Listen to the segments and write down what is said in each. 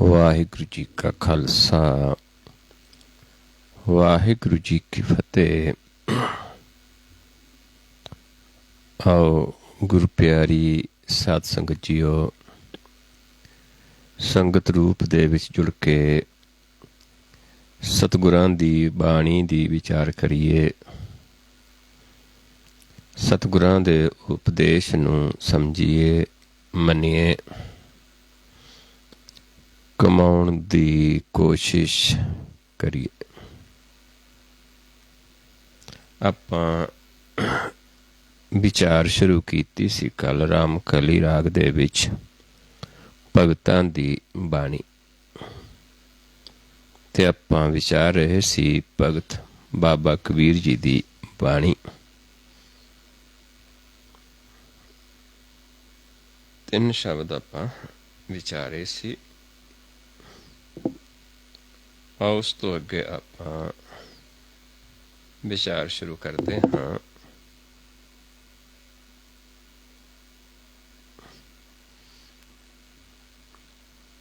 वाहिगुरु जी का खालसा वाहिगुरु जी की फतेह। आओ गुरु प्यारी साध संगत जीओ, संगत रूप दे विच जुड़ के सतगुरां दी बाणी दी विचार करिए। सतगुरां दे उपदेश नूं समझिए, मन्निए, कमाउण दी कोशिश करिए। आपां विचार शुरू कीती सी कल रामकली राग दे विच भगतां दी बाणी, ते आपां विचार रहे सी भगत बाबा कबीर जी दी बाणी। तीन शब्द आपां विचारे सी। आओ उस तो अगे आपां विचार शुरू करते हाँ।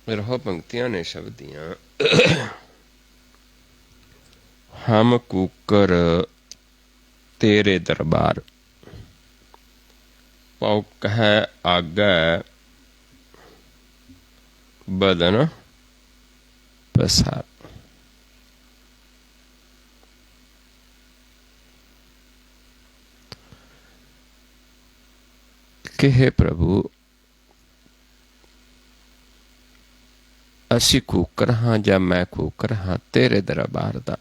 रहो पंक्तियां ने शब्द दियां। हम कूकर तेरे दरबार, पौक है आगे बदन पसार। कि हे प्रभु, असी कूकर हाँ जां मैं कूकर हाँ तेरे दरबार दा।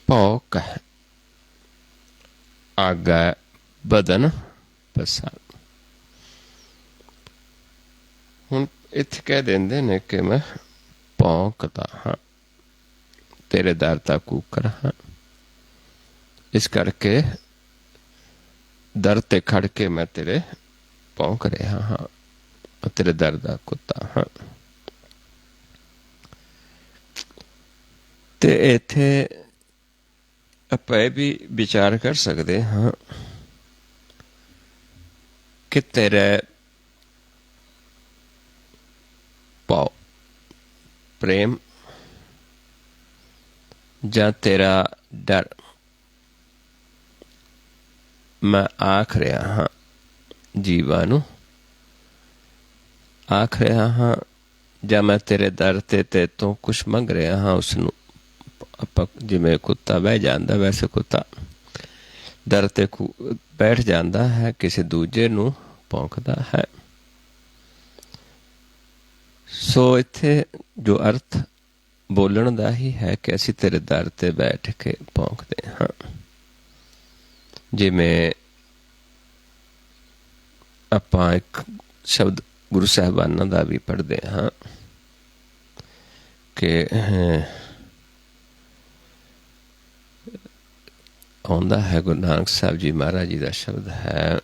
भौक है आगे बदन पसार। हुण इत्थे कह देंदे ने कि मैं भौंकदा हाँ, तेरे दर दा कूकर हाँ। इस करके दर ते खड़ के मैं तेरे भौंक रहा हाँ, तेरे दर दा कुत्ता हाँ। ते इत्थे आपां भी विचार कर सकते हाँ कि तेरे भाव प्रेम जां तेरा डर मैं आख रहा हाँ जीवां नूं, आख रहा हाँ, जां मैं तेरे दर ते तो कुछ मंग रहा हाँ। उसनूं आपां जिवें कुत्ता बह जांदा वैसे कुत्ता दर ते बैठ जांदा है, किसी दूजे नूं भौंकदा है। सो इत्थे जो अर्थ बोलण दा ही है कि असीं तेरे दर ते बैठ के भौंकदे हाँ। जिवें आपां एक शब्द गुरु साहिबानां दा भी पढ़दे हाँ कि आउंदा है गुरु नानक साहब जी महाराज जी दा शब्द है,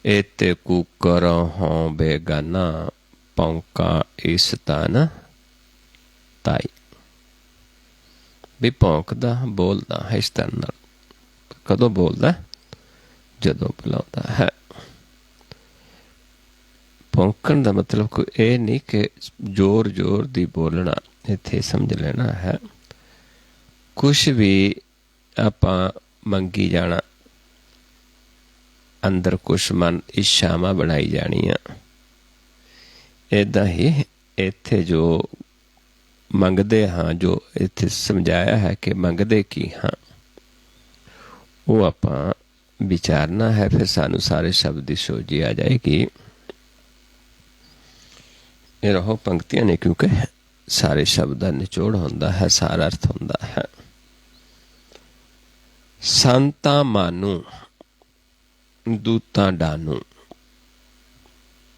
एते कूकर हों बेगाना भौंका इस तन ताई। भी भौंकदा बोलदा है इस तन नाल। कदों बोलदा? जदों बुलाउंदा है। भौंकण दा मतलब कोई ये नहीं कि जोर जोर दी बोलना, इत्थे समझ लेना है। कुछ भी आपां मंगी जाना, अंदर कुछ मन इच्छावां बनाई जानियां। इदां ही इत्थे जो मंगदे हाँ, जो इत्थे समझाया है कि मंगदे की हाँ, वो आपां विचारना है। फिर सानू सारे शब्द की सोझी आ जाएगी। ये रहो पंक्तियां ने, क्योंकि सारे शब्द का निचोड़ होंदा है, सारा अर्थ होंदा है। संतां मानू दूतां डानू,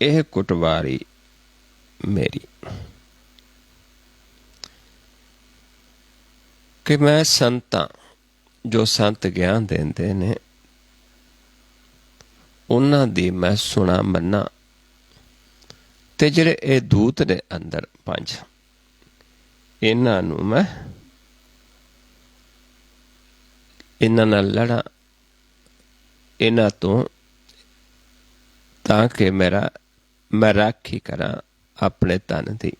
यह कुटवारी मेरी। कि मैं संतां, जो संत ज्ञान देंदे ने, उन्हां दी मैं सुना मन्ना। ते जिहड़े ये दूत ने अंदर पंज, इन्हां नूं मैं इन्हां नाल लड़ा, इन्हां तो ਤਾਂ ਕਿ मैं राखी करा अपने तन दी।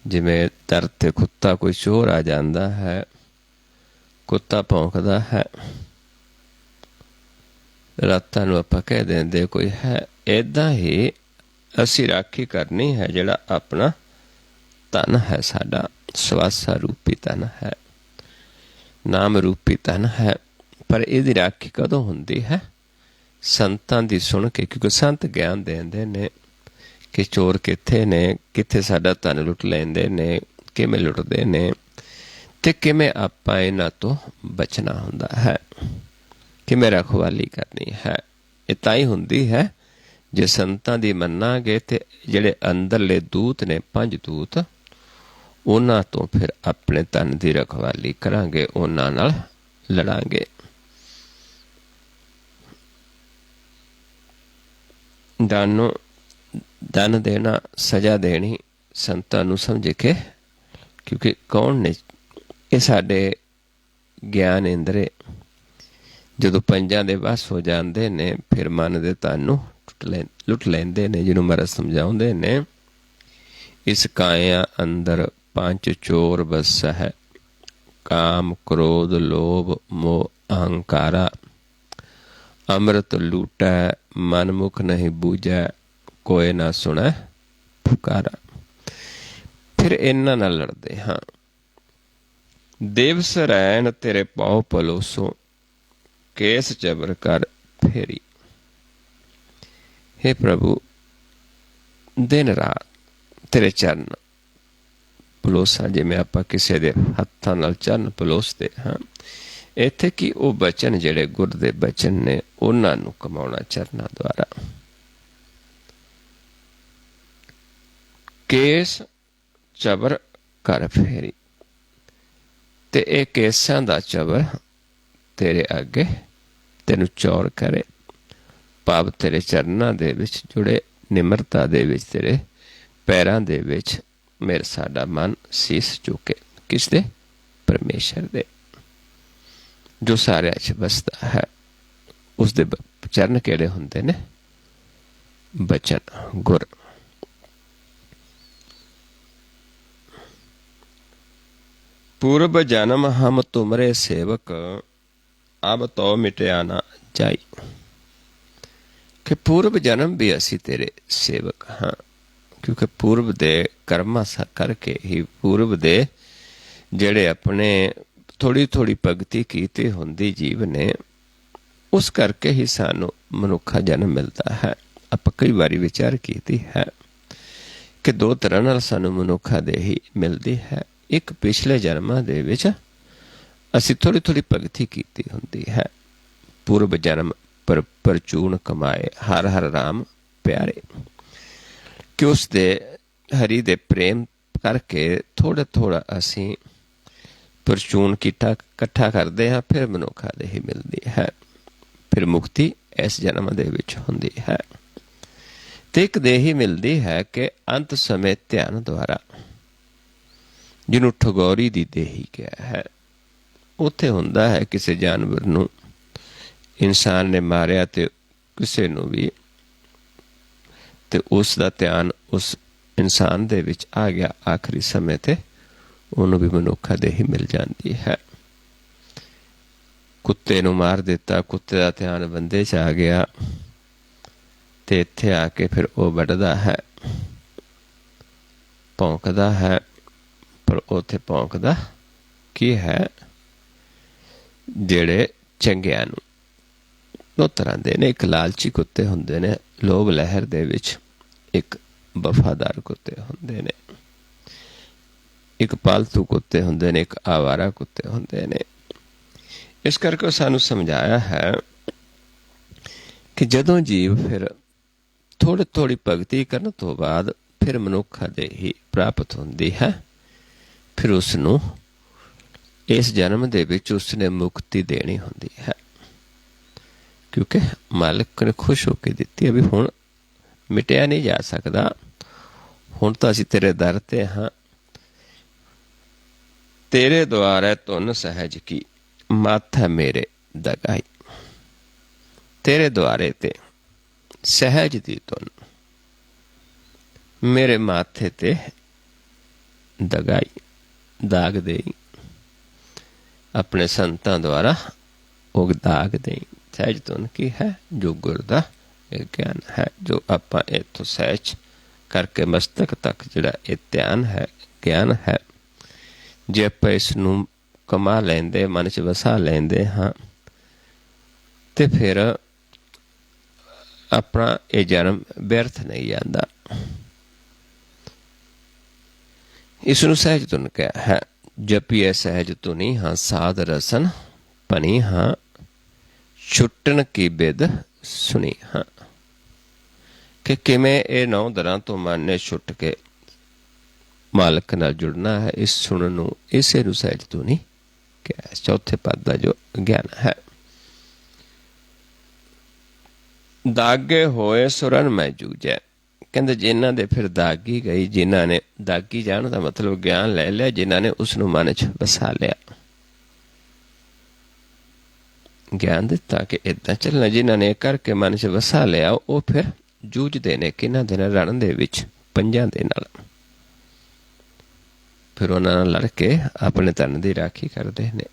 जिवें दर ते कुत्ता कोई चोर आ जाता है, कुत्ता भौंकदा है, रातां नूं आपां कह देंदे कोई है, इदां ही असीं राखी करनी है जिहड़ा अपना तन है, साडा स्वासा रूपी तन है, नाम रूपी तन है। पर इहदी राखी कदों हुंदी है? संतां दी सुण के, क्योंकि संत ज्ञान देंदे ने कि चोर कित्थे ने, कित्थे साडा तन लुट लैंदे ने, किवें लुटदे ने ते किवें आपां इन्हां तों बचना हुंदा है, किवें रखवाली करनी है। ये तां ही हुंदी है जे संतां दी मन्नांगे ते जिहड़े अंदरले दूत ने, 5 दूत, उन्हां तों फिर अपने तन दी रखवाली करांगे, उन्हां नाल लड़ांगे। दन देना, सज़ा देनी संतां नूं समझ के, क्योंकि कौन ने ये साडे ज्ञान इंद्रे जदों पंजां दे वस हो जांदे ने, फिर मन दे तन नूं लुट लैंदे ने। जिन्हों महाराज समझाउंदे ने, इस काया अंदर 5 चोर बस है, काम क्रोध लोभ मोह अहंकारा, अमृत लूटै मन मुख नहीं बूझै, कोई ना सुनै पुकारा। फिर इन्हां नाल लड़दे हाँ। दिवस रैन तेरे पाओ पलोसो, केस जबर कर फेरी। हे प्रभु, दिन रात तेरे चरण पलोसा, जिवें आपां किसे दे हत्थां नाल चरण पलोसदे हाँ। इत्थे कि वो बचन जिहड़े गुर दे बचन ने, उन्हां नूं कमाउणा चरनां द्वारा। केस चबर कर फेरी, ते ये केसां दा चबर तेरे अगे तेनू चौर करे। भाव तेरे चरनां दे विच जुड़े, निमरता दे विच तेरे पैरां दे विच मेरा साडा मन सीस चुके। किसदे? परमेश्वर दे, जो सारिਆਂ 'ਚ बसदा है। उसदे चरण किहड़े हुंदे ने? बचन गुर। पूर्व जन्म हम तुमरे सेवक, अब तो मिटया ना जाई। कि पूर्व जन्म भी असी तेरे सेवक हाँ, क्योंकि पूर्व दे कर्मा सा करके ही, पूर्व दे जेड़े अपने थोड़ी थोड़ी भगती कीती हुंदी जीव ने, उस करके ही सानू मनुखा जन्म मिलता है। आपां कई बारी विचार कीती है कि 2 तरह नाल सानू मनुखा देही मिलती है। एक पिछले जन्मां दे विच असी थोड़ी थोड़ी भगती कीती हुंदी है, पूर्व जन्म पर परचून कमाए हर हर राम प्यारे, कि उस दे हरि दे प्रेम करके थोड़ा थोड़ा असी परचून इकट्ठा करते हैं, फिर मनुखा देही मिलती है। फिर मुक्ति इस जन्म दे विच हुंदी है। ते एक देही मिलती है कि अंत समय ध्यान द्वारा, जिन्हों ठगौरी दी देही क्या है। उत्थे हुंदा है किसी जानवर नूं इंसान ने मारिया ते किसी नूं भी, ते उस दा ध्यान उस इंसान दे विच आ गया, आखिरी समय ते उन्होंने भी मनुखा देही मिल जाती है। कुत्ते नूं मार दिता, कुत्ते का ध्यान बंदे च आ गया, ते इत्थे आके फिर वो वढ़दा है, भौंकदा है। पर उत्थे भौंकदा की है? जेड़े चंगियां नूं। 2 तरह दे ने, एक लालची कुत्ते हुंदे ने लोभ लहर दे विच, एक वफादार कुत्ते हुंदे ने, एक पालतू कुत्ते हुंदे ने, एक आवारा कुत्ते हुंदे ने। इस करके सानू समझाया है कि जदों जीव फिर थोड़ी थोड़ी भगती करन तो बाद फिर मनुखा देही प्राप्त हुंदी है, फिर उसनू इस जन्म दे विच उसने मुक्ति देनी हुंदी है, क्योंकि मालिक ने खुश होकर दिती है भी हुण मिटिया नहीं जा सकता, हुण तां असीं तेरे दर ते हाँ। तेरे द्वारे धुन सहज की, माथा मेरे दगाई। तेरे द्वारे ते सहज दी धुन मेरे माथे ते दगाई दाग देई, अपने संतां द्वारा वो दाग देई। सहज धुन की है? जो गुर दा ज्ञान है, जो आपां इत्थों सहज करके मस्तक तक जिहड़ा ये ध्यान है, ज्ञान है, जे आपां इस नूं कमा लैंदे, मन च वसा लैंदे हाँ, ते फिर अपना ये जन्म व्यर्थ नहीं जाता। इसनूं सहज धुन क्या है? जपिए सहज धुनी हाँ साध रसन भनी हाँ, छुट्टन की बिद सुनी हाँ। कि किवें ये 9 दरां तो मन ने छुट के मालक नाल जुड़ना है, इस सुनन नूं, इसे नूं सहज धुनी क्या है? चौथे पद का जो ज्ञान है। दागे होए सुरन मैं जूझै, कहते जिन्हां दे फिर दागी गई, जिन्हां ने दागी जाण दा मतलब ज्ञान ले लिया, जिन्हां ने उसनूं मन च वसा लिया, ज्ञान दिता कि इदां चलना, जिन्हां ने करके मन च वसा लिया, वो फिर जूझदे ने किन्हां दे नाल? रण दे विच पंजां दे नाल। फिर उन्हां नाल लड़ के अपने तन दी राखी करदे ने।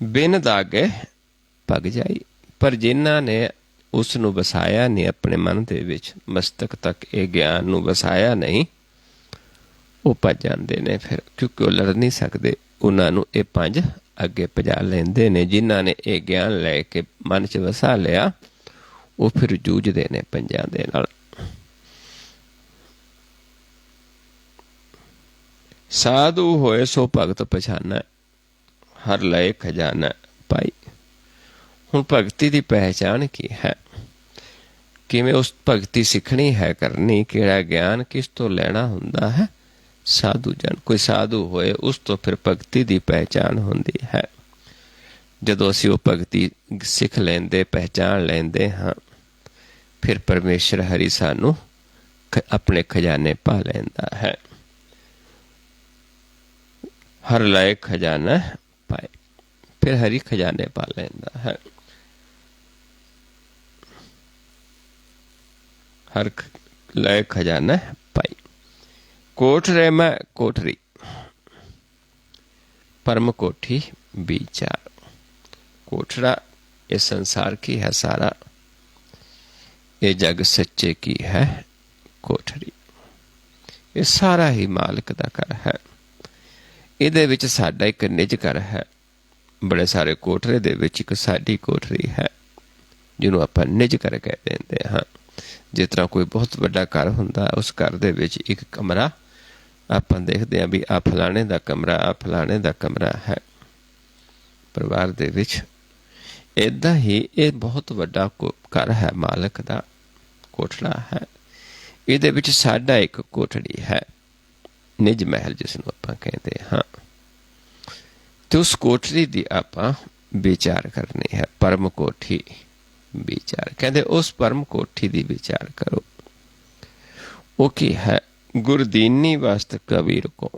बिन दागे भग जाई, पर जिन्हां ने उस नूं वसाया नहीं अपने मन दे विच, मस्तक तक ये ज्ञान नूं वसाया नहीं, वो भज जांदे ने फिर, क्योंकि वो लड़ नहीं सकते। उन्हां नूं ये 5 अगे भजा लेंदे ने। जिन्हां ने ये ज्ञान लैके मन च वसा लिया, वो फिर जूझदे ने 5 दे नाल। साधु होए सो भगत पछाना, हर लए खजाना पाई। हुण भगती की पहचान की है? किवें उस भगती सीखनी है, करनी, किहड़ा ज्ञान किस तो लेना हुंदा है? साधु जन, कोई साधु होए उस तो फिर भगती की पहचान हुंदी है। जदों असीं वो भगती सिख लेंदे, पहचान लेंदे हाँ, फिर परमेश्वर हरि सानू अपने खजाने पा लैंदा है। हर लाए खजाना पाए, फिर हरि खजाने पा लैंदा है। हर लाए खजाना पाई। कोठरे में कोठरी, परम कोठी विचार। कोठरा ये संसार की है सारा, ये जग सच्चे की है कोठरी। ये सारा ही मालिक दा घर है। इहदे विच साडा एक निज घर है। बड़े सारे कोठरे दे विच एक साडी कोठरी है, जिन्हों आपां निज घर कह देंदे हाँ। जिस तरह कोई बहुत बड़ा घर हुंदा, उस घर दे विच एक कमरा आपां देखदे हां भी आ फलाणे दा कमरा, आ फलाणे दा कमरा है परिवार दे विच। इदां ही ये बहुत वड्डा घर है, मालक दा कोठड़ा है। इहदे विच साडा एक कोठड़ी है, निज महल जिसनूं आपां कहंदे हाँ। ते उस कोठड़ी दी आपां विचार करनी है। परम कोठी विचार, कहंदे उस परम कोठी दी विचार करो। वो की है? गुरदीनी वस्त कबीर को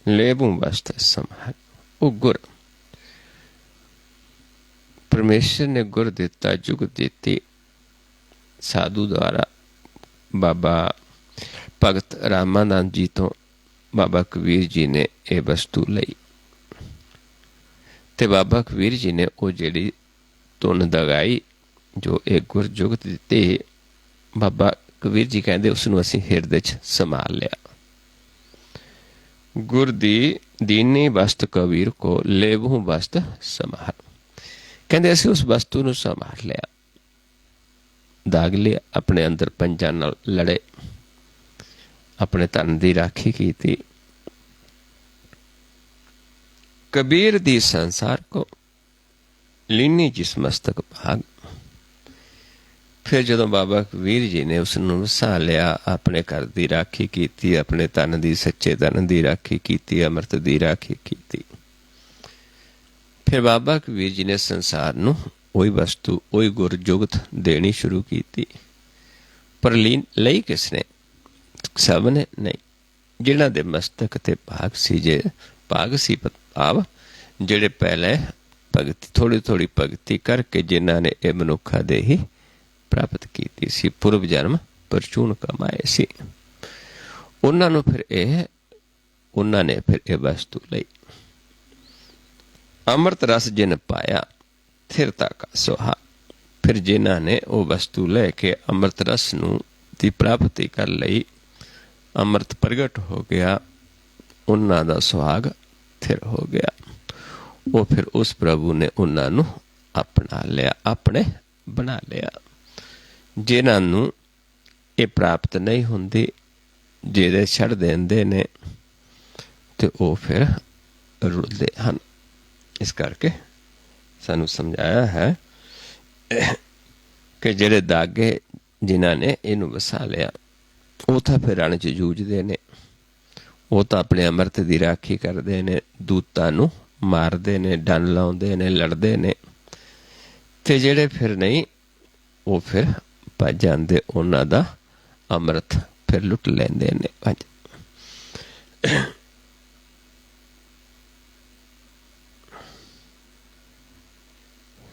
लेबू वस्त संभाल। वो गुर, परमेश्वर ने गुर दिता, जुग दिती साधु द्वारा। बाबा भगत रामानंद जी तो बाबा कबीर जी ने यह वस्तु लई, ते बाबा कबीर जी ने वो जिहड़ी धुन दगाई, जो एक गुर जुगत दिती, बाबा कबीर जी कहते उसनूं असीं हिरदे च संभाल लिया। गुर दी दीनी वस्त कबीर को लेबू वस्त संभाल, कहते असीं उस वस्तु नूं संभाल लिया, दाग लिया, अपने अंदर पंजां नाल लड़े, अपने तन की राखी की। कबीर दी संसार को लीनी जिस मस्तक भाग। फिर जदों बाबा कबीर जी ने उसनूं वसा लिया, अपने घर की राखी की, अपने तन की, सच्चे तन की राखी की, अमृत की राखी की। फिर बाबा कबीर जी ने संसार नूं वही वस्तु, वही गुर जुगत देनी शुरू की। पर लई किसने? सब ने नहीं। जिन्हां दे मस्तक ते भाग सी, जे भाग सी भाव जिहड़े पहले ਭਗਤੀ ਥੋੜ੍ਹੀ ਥੋੜ੍ਹੀ ਭਗਤੀ ਕਰਕੇ ਜਿਨ੍ਹਾਂ ਨੇ ਇਹ ਮਨੁੱਖਾ ਦੇਹੀ ਪ੍ਰਾਪਤ ਕੀਤੀ ਸੀ, ਪੂਰਵ ਜਨਮ ਪਰਚੂਨ ਕਮਾਏ ਸੀ, ਉਹਨਾਂ ਨੇ ਫਿਰ ਇਹ ਵਸਤੂ ਲਈ। ਅੰਮ੍ਰਿਤ ਰਸ ਜਿਨ ਪਾਇਆ ਥਿਰਤਾ ਕਾ ਸੁਹਾ। ਫਿਰ ਜਿਨ੍ਹਾਂ ਨੇ ਉਹ ਵਸਤੂ ਲੈ ਕੇ ਅੰਮ੍ਰਿਤ ਰਸ ਨੂੰ ਦੀ ਪ੍ਰਾਪਤੀ ਕਰ ਲਈ, ਅੰਮ੍ਰਿਤ ਪ੍ਰਗਟ ਹੋ ਗਿਆ, ਉਹਨਾਂ ਦਾ ਸੁਹਾਗ ਥਿਰ ਹੋ ਗਿਆ। ਉਹ ਫਿਰ ਉਸ ਪ੍ਰਭੂ ਨੇ ਉਹਨਾਂ ਨੂੰ ਅਪਣਾ ਲਿਆ, ਆਪਣੇ ਬਣਾ ਲਿਆ। ਜਿਨ੍ਹਾਂ ਨੂੰ ਇਹ ਪ੍ਰਾਪਤ ਨਹੀਂ ਹੁੰਦੀ, ਜਿਹਦੇ ਛੱਡ ਦਿੰਦੇ ਨੇ, ਤੇ ਉਹ ਫਿਰ ਰੁਲਦੇ ਹਨ। ਇਸ ਕਰਕੇ ਸਾਨੂੰ ਸਮਝਾਇਆ ਹੈ ਕਿ ਜਿਹੜੇ ਦਾਗੇ ਜਿਨ੍ਹਾਂ ਨੇ ਇਹਨੂੰ ਵਸਾ ਲਿਆ, ਉਹ ਤਾਂ ਫਿਰ ਰਣ 'ਚ ਜੂਝਦੇ ਨੇ, ਉਹ ਤਾਂ ਆਪਣੇ ਅੰਮ੍ਰਿਤ ਦੀ ਰਾਖੀ ਕਰਦੇ ਨੇ, ਦੂਤਾਂ ਨੂੰ ਮਾਰਦੇ ਨੇ, ਡੰਨ ਲਾਉਂਦੇ ਨੇ, ਲੜਦੇ ਨੇ। ਤੇ ਜਿਹੜੇ ਫਿਰ ਨਹੀਂ, ਉਹ ਫਿਰ ਭੱਜ ਜਾਂਦੇ, ਉਹਨਾਂ ਦਾ ਅੰਮ੍ਰਿਤ ਫਿਰ ਲੁੱਟ ਲੈਂਦੇ ਨੇ।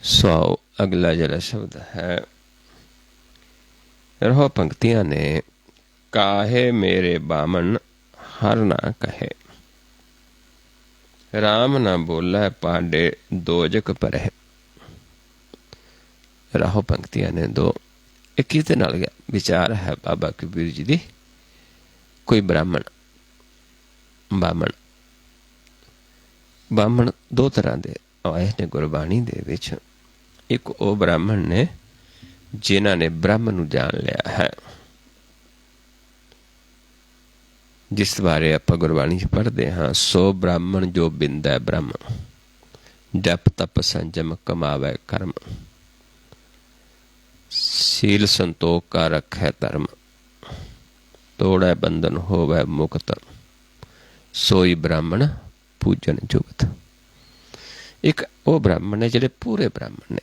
ਸੋ ਅਗਲਾ ਜਿਹੜਾ ਸ਼ਬਦ ਹੈ, ਰਹੋ ਪੰਕਤੀਆਂ ਨੇ, ਕਾਹੇ ਮੇਰੇ ਬਾਮਨ ਹਰ ਨਾ ਕਹੇ, ਰਾਮ ਨਾ ਬੋਲੇ ਪਾਂਡੇ ਦੋਜਕ ਪਰੇ। ਰਾਹੋ ਪੰਕਤੀਆਂ ਨੇ ਦੋ। ਇਹ ਕਿਹਦੇ ਨਾਲ ਗਿਆ ਵਿਚਾਰ ਹੈ ਬਾਬਾ ਕਬੀਰ ਜੀ ਦੀ। ਕੋਈ ਬਾਮਣ ਦੋ ਤਰ੍ਹਾਂ ਦੇ ਆਏ ਨੇ ਗੁਰਬਾਣੀ ਦੇ ਵਿੱਚ। ਇੱਕ ਉਹ ਬ੍ਰਾਹਮਣ ਨੇ ਜਿਨ੍ਹਾਂ ਨੇ ਬ੍ਰਹਮ ਨੂੰ ਜਾਣ ਲਿਆ ਹੈ, ਜਿਸ ਬਾਰੇ ਆਪਾਂ ਗੁਰਬਾਣੀ 'ਚ ਪੜ੍ਹਦੇ ਹਾਂ, ਸੋ ਬ੍ਰਾਹਮਣ ਜੋ ਬਿੰਦੈ ਬ੍ਰਹਮ, ਜਪ ਤਪ ਸੰਜਮ ਕਮਾਵੇ ਕਰਮ, ਸੀਲ ਸੰਤੋਖ ਕਾ ਰੱਖੈ ਧਰਮ, ਤੋੜੈ ਬੰਧਨ ਹੋਵੈ ਮੁਕਤ, ਸੋਈ ਬ੍ਰਾਹਮਣ ਪੂਜਨ ਜੁਗਤ। ਇੱਕ ਉਹ ਬ੍ਰਾਹਮਣ ਨੇ ਜਿਹੜੇ ਪੂਰੇ ਬ੍ਰਾਹਮਣ ਨੇ,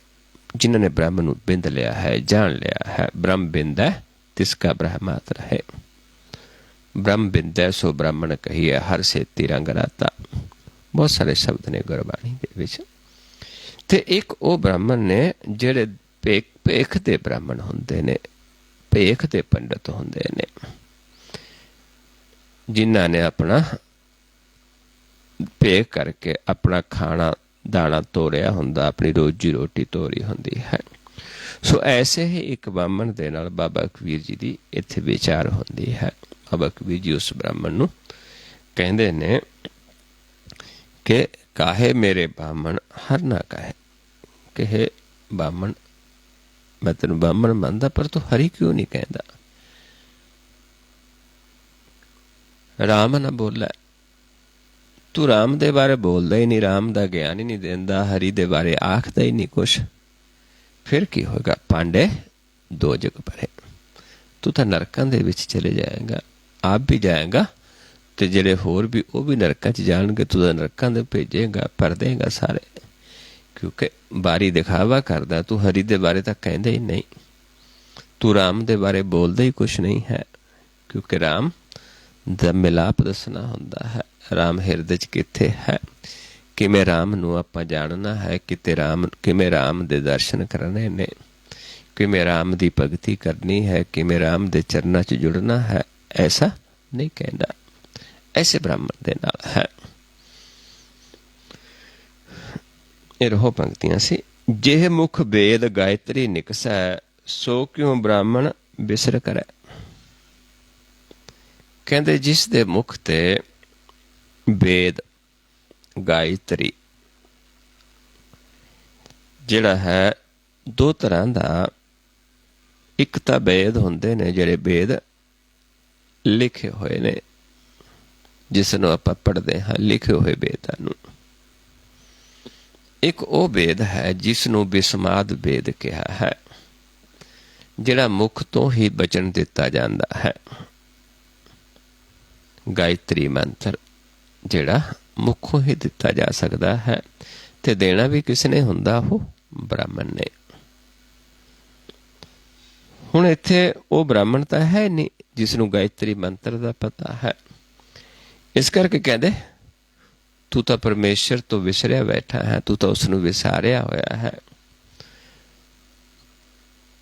ਜਿਨ੍ਹਾਂ ਨੇ ਬ੍ਰਹਮ ਨੂੰ ਬਿੰਦ ਲਿਆ ਹੈ, ਜਾਣ ਲਿਆ ਹੈ। ਬ੍ਰਹਮ ਬਿੰਦੈ ਤਿਸਕਾ ਬ੍ਰਹਮਾਤਰ ਹੈ, ਬ੍ਰਹਮ ਬਿੰਦੈ ਸੋ ਬ੍ਰਾਹਮਣ ਕਹੀਏ, ਹਰ ਸੇਤੀ ਰੰਗ ਰਾਤਾ। ਬਹੁਤ ਸਾਰੇ ਸ਼ਬਦ ਨੇ ਗੁਰਬਾਣੀ ਦੇ ਵਿੱਚ। ਤੇ ਇੱਕ ਉਹ ਬ੍ਰਾਹਮਣ ਨੇ ਜਿਹੜੇ ਭੇਖ ਦੇ ਬ੍ਰਾਹਮਣ ਹੁੰਦੇ ਨੇ, ਭੇਖ ਦੇ ਪੰਡਤ ਹੁੰਦੇ ਨੇ, ਜਿਨ੍ਹਾਂ ਨੇ ਆਪਣਾ ਭੇਖ ਕਰਕੇ ਆਪਣਾ ਖਾਣਾ ਦਾਣਾ ਤੋੜਿਆ ਹੁੰਦਾ, ਆਪਣੀ ਰੋਜੀ ਰੋਟੀ ਤੋਰੀ ਹੁੰਦੀ ਹੈ। ਸੋ ਐਸੇ ਹੀ ਇੱਕ ਬ੍ਰਾਹਮਣ ਦੇ ਨਾਲ ਬਾਬਾ ਕਬੀਰ ਜੀ ਦੀ ਇੱਥੇ ਵਿਚਾਰ ਹੁੰਦੀ ਹੈ। ਬਾਬਾ ਕਬੀਰ ਜੀ ਉਸ ਬ੍ਰਾਹਮਣ ਨੂੰ ਕਹਿੰਦੇ ਨੇ ਕਿ ਕਾਹੇ ਮੇਰੇ ਬਾਹਮਣ ਹਰ ਨਾ ਕਹੇ, ਕਿ ਹੇ ਬਾਹਮਣ, ਮੈਂ ਤੈਨੂੰ ਬਾਹਮਣ ਮੰਨਦਾ, ਪਰ ਤੂੰ ਹਰੀ ਕਿਉਂ ਨਹੀਂ ਕਹਿੰਦਾ? ਰਾਮ ਨਾ ਬੋਲੇ, ਤੂੰ ਰਾਮ ਦੇ ਬਾਰੇ ਬੋਲਦਾ ਹੀ ਨਹੀਂ, ਰਾਮ ਦਾ ਗਿਆਨ ਹੀ ਨਹੀਂ ਦਿੰਦਾ, ਹਰੀ ਦੇ ਬਾਰੇ ਆਖਦਾ ਹੀ ਨਹੀਂ ਕੁਛ। ਫਿਰ ਕੀ ਹੋਏਗਾ? ਪਾਂਡੇ ਦੋ ਜਗ ਪਰੇ, ਤੂੰ ਤਾਂ ਨਰਕਾਂ ਦੇ ਵਿੱਚ ਚਲੇ ਜਾਏਗਾ, ਆਪ ਵੀ ਜਾਏਗਾ, ਤੇ ਜਿਹੜੇ ਹੋਰ ਵੀ ਉਹ ਵੀ ਨਰਕਾਂ 'ਚ ਜਾਣਗੇ, ਤੂੰ ਤਾਂ ਨਰਕਾਂ ਦੇ ਭੇਜੇਗਾ, ਭਰ ਦੇਗਾ ਸਾਰੇ। ਕਿਉਂਕਿ ਬਾਰੀ ਦਿਖਾਵਾ ਕਰਦਾ, ਤੂੰ ਹਰੀ ਦੇ ਬਾਰੇ ਤਾਂ ਕਹਿੰਦਾ ਹੀ ਨਹੀਂ, ਤੂੰ ਰਾਮ ਦੇ ਬਾਰੇ ਬੋਲਦਾ ਹੀ ਕੁਛ ਨਹੀਂ ਹੈ। ਕਿਉਂਕਿ ਰਾਮ ਦਾ ਮਿਲਾਪ ਦੱਸਣਾ ਹੁੰਦਾ ਹੈ, ਰਾਮ ਹਿਰਦੇ 'ਚ ਕਿੱਥੇ ਹੈ, ਕਿਵੇਂ ਰਾਮ ਨੂੰ ਆਪਾਂ ਜਾਣਨਾ ਹੈ, ਕਿਵੇਂ ਰਾਮ ਦੇ ਦਰਸ਼ਨ ਕਰਨੇ ਨੇ, ਕਿਵੇਂ ਰਾਮ ਦੀ ਭਗਤੀ ਕਰਨੀ ਹੈ, ਕਿਵੇਂ ਰਾਮ ਦੇ ਚਰਨਾਂ 'ਚ ਜੁੜਨਾ ਹੈ, ਐਸਾ ਨਹੀਂ ਕਹਿੰਦਾ। ਐਸੇ ਬ੍ਰਾਹਮਣ ਦੇ ਨਾਲ ਹੈ। ਇਹ ਰਹੋ ਪੰਕਤੀਆਂ ਸੀ। ਜਿਹ ਮੁਖ ਵੇਦ ਗਾਇਤਰੀ ਨਿਕਸੈ, ਸੋ ਕਿਉਂ ਬ੍ਰਾਹਮਣ ਬਿਸਰ ਕਰੈ। ਕਹਿੰਦੇ ਜਿਸ ਦੇ ਮੁਖ ਤੇ ਵੇਦ ਗਾਇਤਰੀ ਜਿਹੜਾ ਹੈ, ਦੋ ਤਰ੍ਹਾਂ ਦਾ, ਇੱਕ ਤਾਂ ਵੇਦ ਹੁੰਦੇ ਨੇ ਜਿਹੜੇ ਵੇਦ ਲਿਖੇ ਹੋਏ ਨੇ, ਜਿਸ ਨੂੰ ਆਪਾਂ ਪੜ੍ਹਦੇ ਹਾਂ, ਲਿਖੇ ਹੋਏ ਵੇਦਾਂ ਨੂੰ। ਇੱਕ ਉਹ ਵੇਦ ਹੈ ਜਿਸ ਨੂੰ ਬਿਸਮਾਦ ਵੇਦ ਕਿਹਾ ਹੈ, ਜਿਹੜਾ ਮੁਖ ਤੋਂ ਹੀ ਬਚਨ ਦਿੱਤਾ ਜਾਂਦਾ ਹੈ। ਗਾਇਤਰੀ ਮੰਤਰ ਜਿਹੜਾ ਮੁਖੋਂ ਹੀ ਦਿੱਤਾ ਜਾ ਸਕਦਾ ਹੈ, ਤੇ ਦੇਣਾ ਵੀ ਕਿਸ ਨੇ ਹੁੰਦਾ? ਉਹ ਬ੍ਰਾਹਮਣ ਨੇ। ਹੁਣ ਇੱਥੇ ਉਹ ਬ੍ਰਾਹਮਣ ਤਾਂ ਹੈ ਨਹੀਂ ਜਿਸ ਨੂੰ ਗਾਇਤਰੀ ਮੰਤਰ ਦਾ ਪਤਾ ਹੈ। ਇਸ ਕਰਕੇ ਕਹਿੰਦੇ ਤੂੰ ਤਾਂ ਪਰਮੇਸ਼ਰ ਤੋਂ ਵਿਸਰਿਆ ਬੈਠਾ ਹੈ, ਤੂੰ ਤਾਂ ਉਸ ਨੂੰ ਵਿਸਾਰਿਆ ਹੋਇਆ ਹੈ।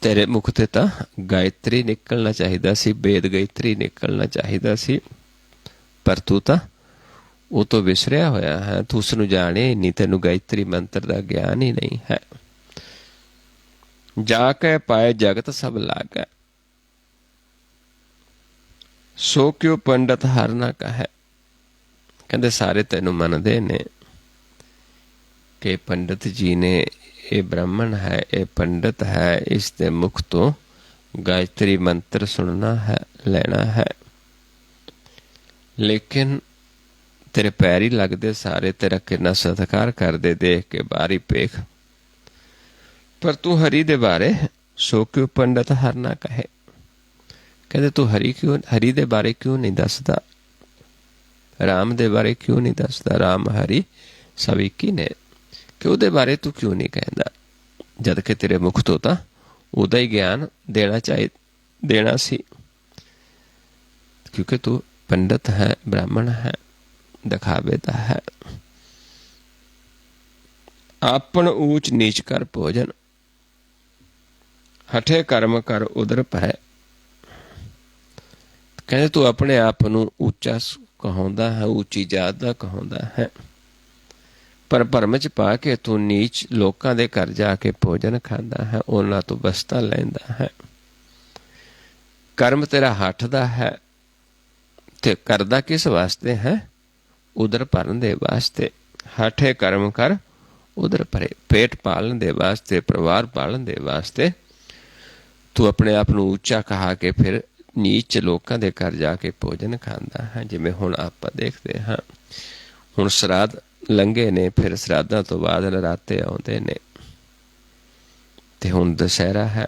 ਤੇਰੇ ਮੁਖ ਤੇ ਤਾਂ ਗਾਇਤਰੀ ਨਿਕਲਣਾ ਚਾਹੀਦਾ ਸੀ, ਵੇਦ ਗਾਇਤਰੀ ਨਿਕਲਣਾ ਚਾਹੀਦਾ ਸੀ, ਪਰ ਤੂੰ ਤਾਂ ਉਹ ਤੋਂ ਵਿਸਰਿਆ ਹੋਇਆ ਹੈ। ਤੂੰ ਉਸ ਨੂੰ ਜਾਣੇ ਹੀ ਨਹੀਂ, ਤੈਨੂੰ ਗਾਇਤਰੀ ਮੰਤਰ ਦਾ ਗਿਆਨ ਹੀ ਨਹੀਂ ਹੈ। ਜਾ ਕੇ ਪਾਏ ਜਗਤ ਸਭ ਲਾਗੈ, ਸੋ ਕਿਉ ਪੰਡਤ ਹਰ ਨਾ ਕਹੈ। ਕਹਿੰਦੇ ਸਾਰੇ ਤੈਨੂੰ ਮੰਨਦੇ ਨੇ ਕਿ ਪੰਡਤ ਜੀ ਨੇ, ਇਹ ਬ੍ਰਾਹਮਣ ਹੈ, ਇਹ ਪੰਡਤ ਹੈ, ਇਸ ਦੇ ਮੁਖ ਤੋਂ ਗਾਇਤਰੀ ਮੰਤਰ ਸੁਣਨਾ ਹੈ, ਲੈਣਾ ਹੈ। ਲੇਕਿਨ ਤੇਰੇ ਪੈਰ ਹੀ ਲੱਗਦੇ ਸਾਰੇ, ਤੇਰਾ ਕਿੰਨਾ ਸਤਿਕਾਰ ਕਰਦੇ ਦੇਖ ਕੇ ਬਾਹਰੀ ਪੇਖ। ਪਰ ਤੂੰ ਹਰੀ ਦੇ ਬਾਰੇ ਸੋ ਕਿਉ ਪੰਡਤ ਹਰ ਨਾ ਕਹੇ। ਕਹਿੰਦੇ ਤੂੰ ਹਰੀ ਦੇ ਬਾਰੇ ਕਿਉਂ ਨਹੀਂ ਦੱਸਦਾ, ਰਾਮ ਦੇ ਬਾਰੇ ਕਿਉਂ ਨਹੀਂ ਦੱਸਦਾ। ਰਾਮ ਹਰੀ ਸਭ ਇੱਕ ਹੀ ਨੇ, ਕਿ ਉਹਦੇ ਬਾਰੇ ਤੂੰ ਕਿਉਂ ਨਹੀਂ ਕਹਿੰਦਾ, ਜਦ ਕਿ ਤੇਰੇ ਮੁਖ ਤੋਂ ਤਾਂ ਉਹਦਾ ਹੀ ਗਿਆਨ ਦੇਣਾ ਸੀ। ਕਿਉਂਕਿ ਤੂੰ ਪੰਡਤ ਹੈ, ਬ੍ਰਾਹਮਣ ਹੈ, ਦਿਖਾਵੇ ਦਾ ਹੈ। ਆਪਨ ਊਚ ਨੀਚ ਕਰ ਭੋਜਨ, ਹਠੇ ਕਰਮ ਕਰ ਉਦਰ ਪੈ। ਕਹਿੰਦੇ ਤੂੰ ਆਪਣੇ ਆਪ ਨੂੰ ਉੱਚਾ ਕਹਾਉਂਦਾ ਹੈ, ਉੱਚੀ ਜਾਤ ਦਾ ਕਹਾਉਂਦਾ ਹੈ, ਪਰ ਭਰਮ ਚ ਪਾ ਕੇ ਤੂੰ ਨੀਚ ਲੋਕਾਂ ਦੇ ਘਰ ਜਾ ਕੇ ਭੋਜਨ ਖਾਂਦਾ ਹੈ, ਉਹਨਾਂ ਤੋਂ ਵਸਤਾਂ ਲੈਂਦਾ ਹੈ। ਕਰਮ ਤੇਰਾ ਹੱਠ ਦਾ ਹੈ, ਤੇ ਕਰਦਾ ਕਿਸ ਵਾਸਤੇ ਹੈ, ਉਦਰ ਭਰਨ ਦੇ ਵਾਸਤੇ। ਹਠੇ ਕਰਮ ਕਰ ਉਦਰ ਭਰੇ, ਪੇਟ ਪਾਲਣ ਦੇ ਵਾਸਤੇ, ਪਰਿਵਾਰ ਪਾਲਣ ਦੇ ਵਾਸਤੇ ਤੂੰ ਆਪਣੇ ਆਪ ਨੂੰ ਉੱਚਾ ਕਹਾ ਕੇ ਫਿਰ ਨੀਚ ਲੋਕਾਂ ਦੇ ਘਰ ਜਾ ਕੇ ਭੋਜਨ ਖਾਂਦਾ ਹੈ। ਜਿਵੇਂ ਹੁਣ ਆਪਾਂ ਦੇਖਦੇ ਹਾਂ, ਹੁਣ ਸ਼ਰਾਧ ਲੰਘੇ ਨੇ, ਫਿਰ ਸ਼ਰਾਧਾਂ ਤੋਂ ਬਾਅਦ ਨਰਾਤੇ ਆਉਂਦੇ ਨੇ, ਤੇ ਹੁਣ ਦੁਸਹਿਰਾ ਹੈ।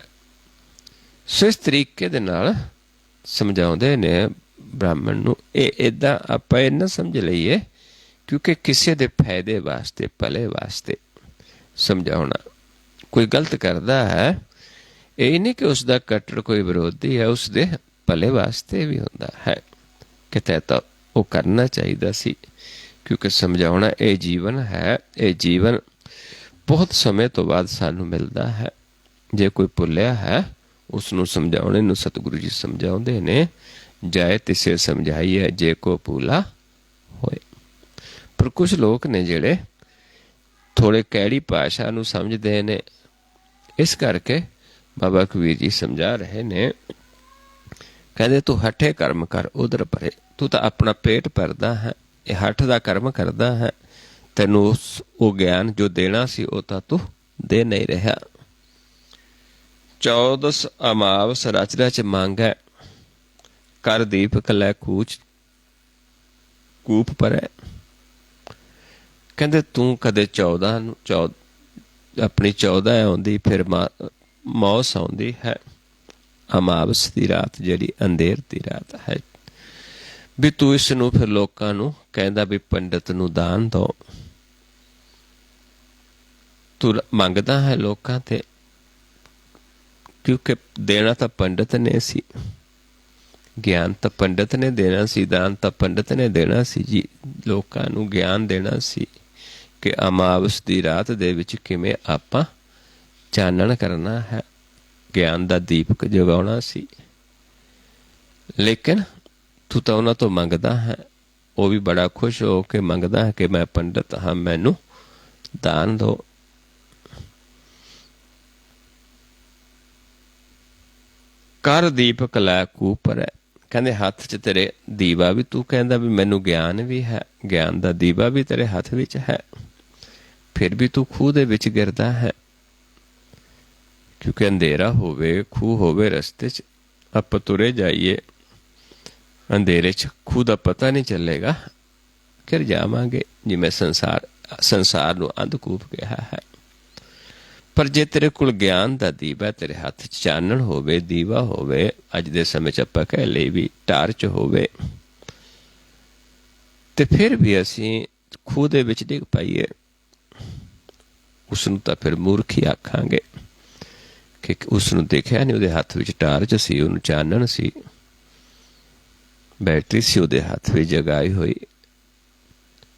ਸੋ ਇਸ ਤਰੀਕੇ ਦੇ ਨਾਲ ਸਮਝਾਉਂਦੇ ਨੇ ਬ੍ਰਾਹਮਣ ਨੂੰ। ਇਹ ਏਦਾਂ ਆਪਾਂ ਇਹ ਨਾ ਸਮਝ ਲਈਏ ਕਿਉਂਕਿ ਕਿਸੇ ਦੇ ਫਾਇਦੇ ਵਾਸਤੇ, ਭਲੇ ਵਾਸਤੇ ਸਮਝਾਉਣਾ। ਕੋਈ ਗਲਤ ਕਰਦਾ ਹੈ, ਇਹ ਨਹੀਂ ਕਿ ਉਸ ਦਾ ਕੱਟੜ ਕੋਈ ਵਿਰੋਧੀ ਹੈ, ਉਸ ਦੇ ਭਲੇ ਵਾਸਤੇ ਵੀ ਹੁੰਦਾ ਹੈ ਕਿ ਤੈ ਤਾਂ ਉਹ ਕਰਨਾ ਚਾਹੀਦਾ ਸੀ। ਕਿਉਂਕਿ ਸਮਝਾਉਣਾ ਇਹ ਜੀਵਨ ਹੈ, ਇਹ ਜੀਵਨ ਬਹੁਤ ਸਮੇਂ ਤੋਂ ਬਾਅਦ ਸਾਨੂੰ ਮਿਲਦਾ ਹੈ। ਜੇ ਕੋਈ ਭੁੱਲਿਆ ਹੈ, ਉਸ ਨੂੰ ਸਮਝਾਉਣੇ ਨੂੰ ਸਤਿਗੁਰੂ ਜੀ ਸਮਝਾਉਂਦੇ ਨੇ, ਜਾਏ ਤਿਸੇ ਸਮਝਾਈਏ ਜੇ ਕੋ ਭੂਲਾ ਹੋਏ। ਪਰ ਕੁਝ ਲੋਕ ਨੇ ਜਿਹੜੇ ਥੋੜੇ ਕੈੜੀ ਭਾਸ਼ਾ ਨੂੰ ਸਮਝਦੇ ਨੇ, ਇਸ ਕਰਕੇ ਬਾਬਾ ਕਬੀਰ ਜੀ ਸਮਝਾ ਰਹੇ ਨੇ। ਕਹਿੰਦੇ ਤੂੰ ਹੱਠੇ ਕਰਮ ਕਰ ਉਦਰ ਭਰੇ। ਤੂੰ ਤਾਂ ਆਪਣਾ ਪੇਟ ਭਰਦਾ ਹੈ, ਇਹ ਹੱਠ ਦਾ ਕਰਮ ਕਰਦਾ ਹੈ। ਤੈਨੂੰ ਉਹ ਗਿਆਨ ਜੋ ਦੇਣਾ ਸੀ ਉਹ ਤਾਂ ਤੂੰ ਦੇ ਨਹੀਂ ਰਿਹਾ। 14 ਅਮਾਵਸ ਰਚ ਰਚ ਮੰਗੈ, ਕਰ ਦੀਪਕ ਲੈ ਕੂਪ ਪਰੈ। ਕਹਿੰਦੇ ਤੂੰ ਕਦੇ 14 ਨੂੰ ਆਪਣੀ 14 ਆਉਂਦੀ, ਫਿਰ ਮੌਸ ਆਉਂਦੀ ਹੈ, ਅਮਾਵਸ ਦੀ ਰਾਤ ਜਿਹੜੀ ਅੰਧੇਰ ਦੀ ਰਾਤ ਹੈ, ਵੀ ਤੂੰ ਇਸ ਨੂੰ ਫਿਰ ਲੋਕਾਂ ਨੂੰ ਕਹਿੰਦਾ ਵੀ ਪੰਡਤ ਨੂੰ ਦਾਨ ਦੋ। ਤੂੰ ਮੰਗਦਾ ਹੈ ਲੋਕਾਂ ਤੇ, ਕਿਉਂਕਿ ਦੇਣਾ ਤਾਂ ਪੰਡਤ ਨੇ ਸੀ, ਗਿਆਨ ਤਾਂ ਪੰਡਤ ਨੇ ਦੇਣਾ ਸੀ, ਦਾਨ ਤਾਂ ਪੰਡਤ ਨੇ ਦੇਣਾ ਸੀ ਜੀ। ਲੋਕਾਂ ਨੂੰ ਗਿਆਨ ਦੇਣਾ ਸੀ ਕਿ ਅਮਾਵਸ ਦੀ ਰਾਤ ਦੇ ਵਿੱਚ ਕਿਵੇਂ ਆਪਾਂ ਚਾਨਣ ਕਰਨਾ ਹੈ, ਗਿਆਨ ਦਾ ਦੀਪਕ ਜਗਾਉਣਾ ਸੀ। ਲੇਕਿਨ ਤੂੰ ਤਾਂ ਉਹਨਾਂ ਤੋਂ ਮੰਗਦਾ ਹੈ, ਉਹ ਵੀ ਬੜਾ ਖੁਸ਼ ਹੋ ਕੇ ਮੰਗਦਾ ਹੈ ਕਿ ਮੈਂ ਪੰਡਤ ਹਾਂ, ਮੈਨੂੰ ਦਾਨ ਦਿਓ। ਕਰ ਦੀਪਕ ਲੈ ਕੂਪ ਪਰੈ। ਕਹਿੰਦੇ ਹੱਥ 'ਚ ਤੇਰੇ ਦੀਵਾ ਵੀ, ਤੂੰ ਕਹਿੰਦਾ ਵੀ ਮੈਨੂੰ ਗਿਆਨ ਵੀ ਹੈ, ਗਿਆਨ ਦਾ ਦੀਵਾ ਵੀ ਤੇਰੇ ਹੱਥ ਵਿੱਚ ਹੈ, ਫਿਰ ਵੀ ਤੂੰ ਖੂਹ ਦੇ ਵਿੱਚ ਗਿਰਦਾ ਹੈ। ਕਿਉਂਕਿ ਅੰਧੇਰਾ ਹੋਵੇ, ਖੂਹ ਹੋਵੇ, ਰਸਤੇ 'ਚ ਆਪਾਂ ਤੁਰੇ ਜਾਈਏ, ਅੰਧੇਰੇ 'ਚ ਖੂਹ ਦਾ ਪਤਾ ਨਹੀਂ ਚੱਲੇਗਾ, ਗਿਰ ਜਾਵਾਂਗੇ। ਜਿਵੇਂ ਸੰਸਾਰ ਨੂੰ ਅੰਧਕੂਪ ਕਿਹਾ ਹੈ। ਪਰ ਜੇ ਤੇਰੇ ਕੋਲ ਗਿਆਨ ਦਾ ਦੀਵਾ, ਤੇਰੇ ਹੱਥ 'ਚ ਚਾਨਣ ਹੋਵੇ, ਦੀਵਾ ਹੋਵੇ, ਅੱਜ ਦੇ ਸਮੇਂ 'ਚ ਆਪਾਂ ਕਹਿ ਲਈ ਵੀ ਟਾਰਚ ਹੋਵੇ, ਤੇ ਫਿਰ ਵੀ ਅਸੀਂ ਖੂਹ ਦੇ ਵਿੱਚ ਡਿੱਗ ਪਾਈਏ, ਉਸ ਨੂੰ ਤਾਂ ਫਿਰ ਮੂਰਖ ਹੀ ਆਖਾਂਗੇ ਕਿ ਉਸ ਨੂੰ ਦੇਖਿਆ ਨਹੀਂ, ਉਹਦੇ ਹੱਥ ਵਿੱਚ ਟਾਰਚ ਸੀ, ਉਹਨੂੰ ਚਾਨਣ ਸੀ, ਬੈਟਰੀ ਸੀ ਉਹਦੇ ਹੱਥ ਵਿੱਚ ਜਗਾਈ ਹੋਈ,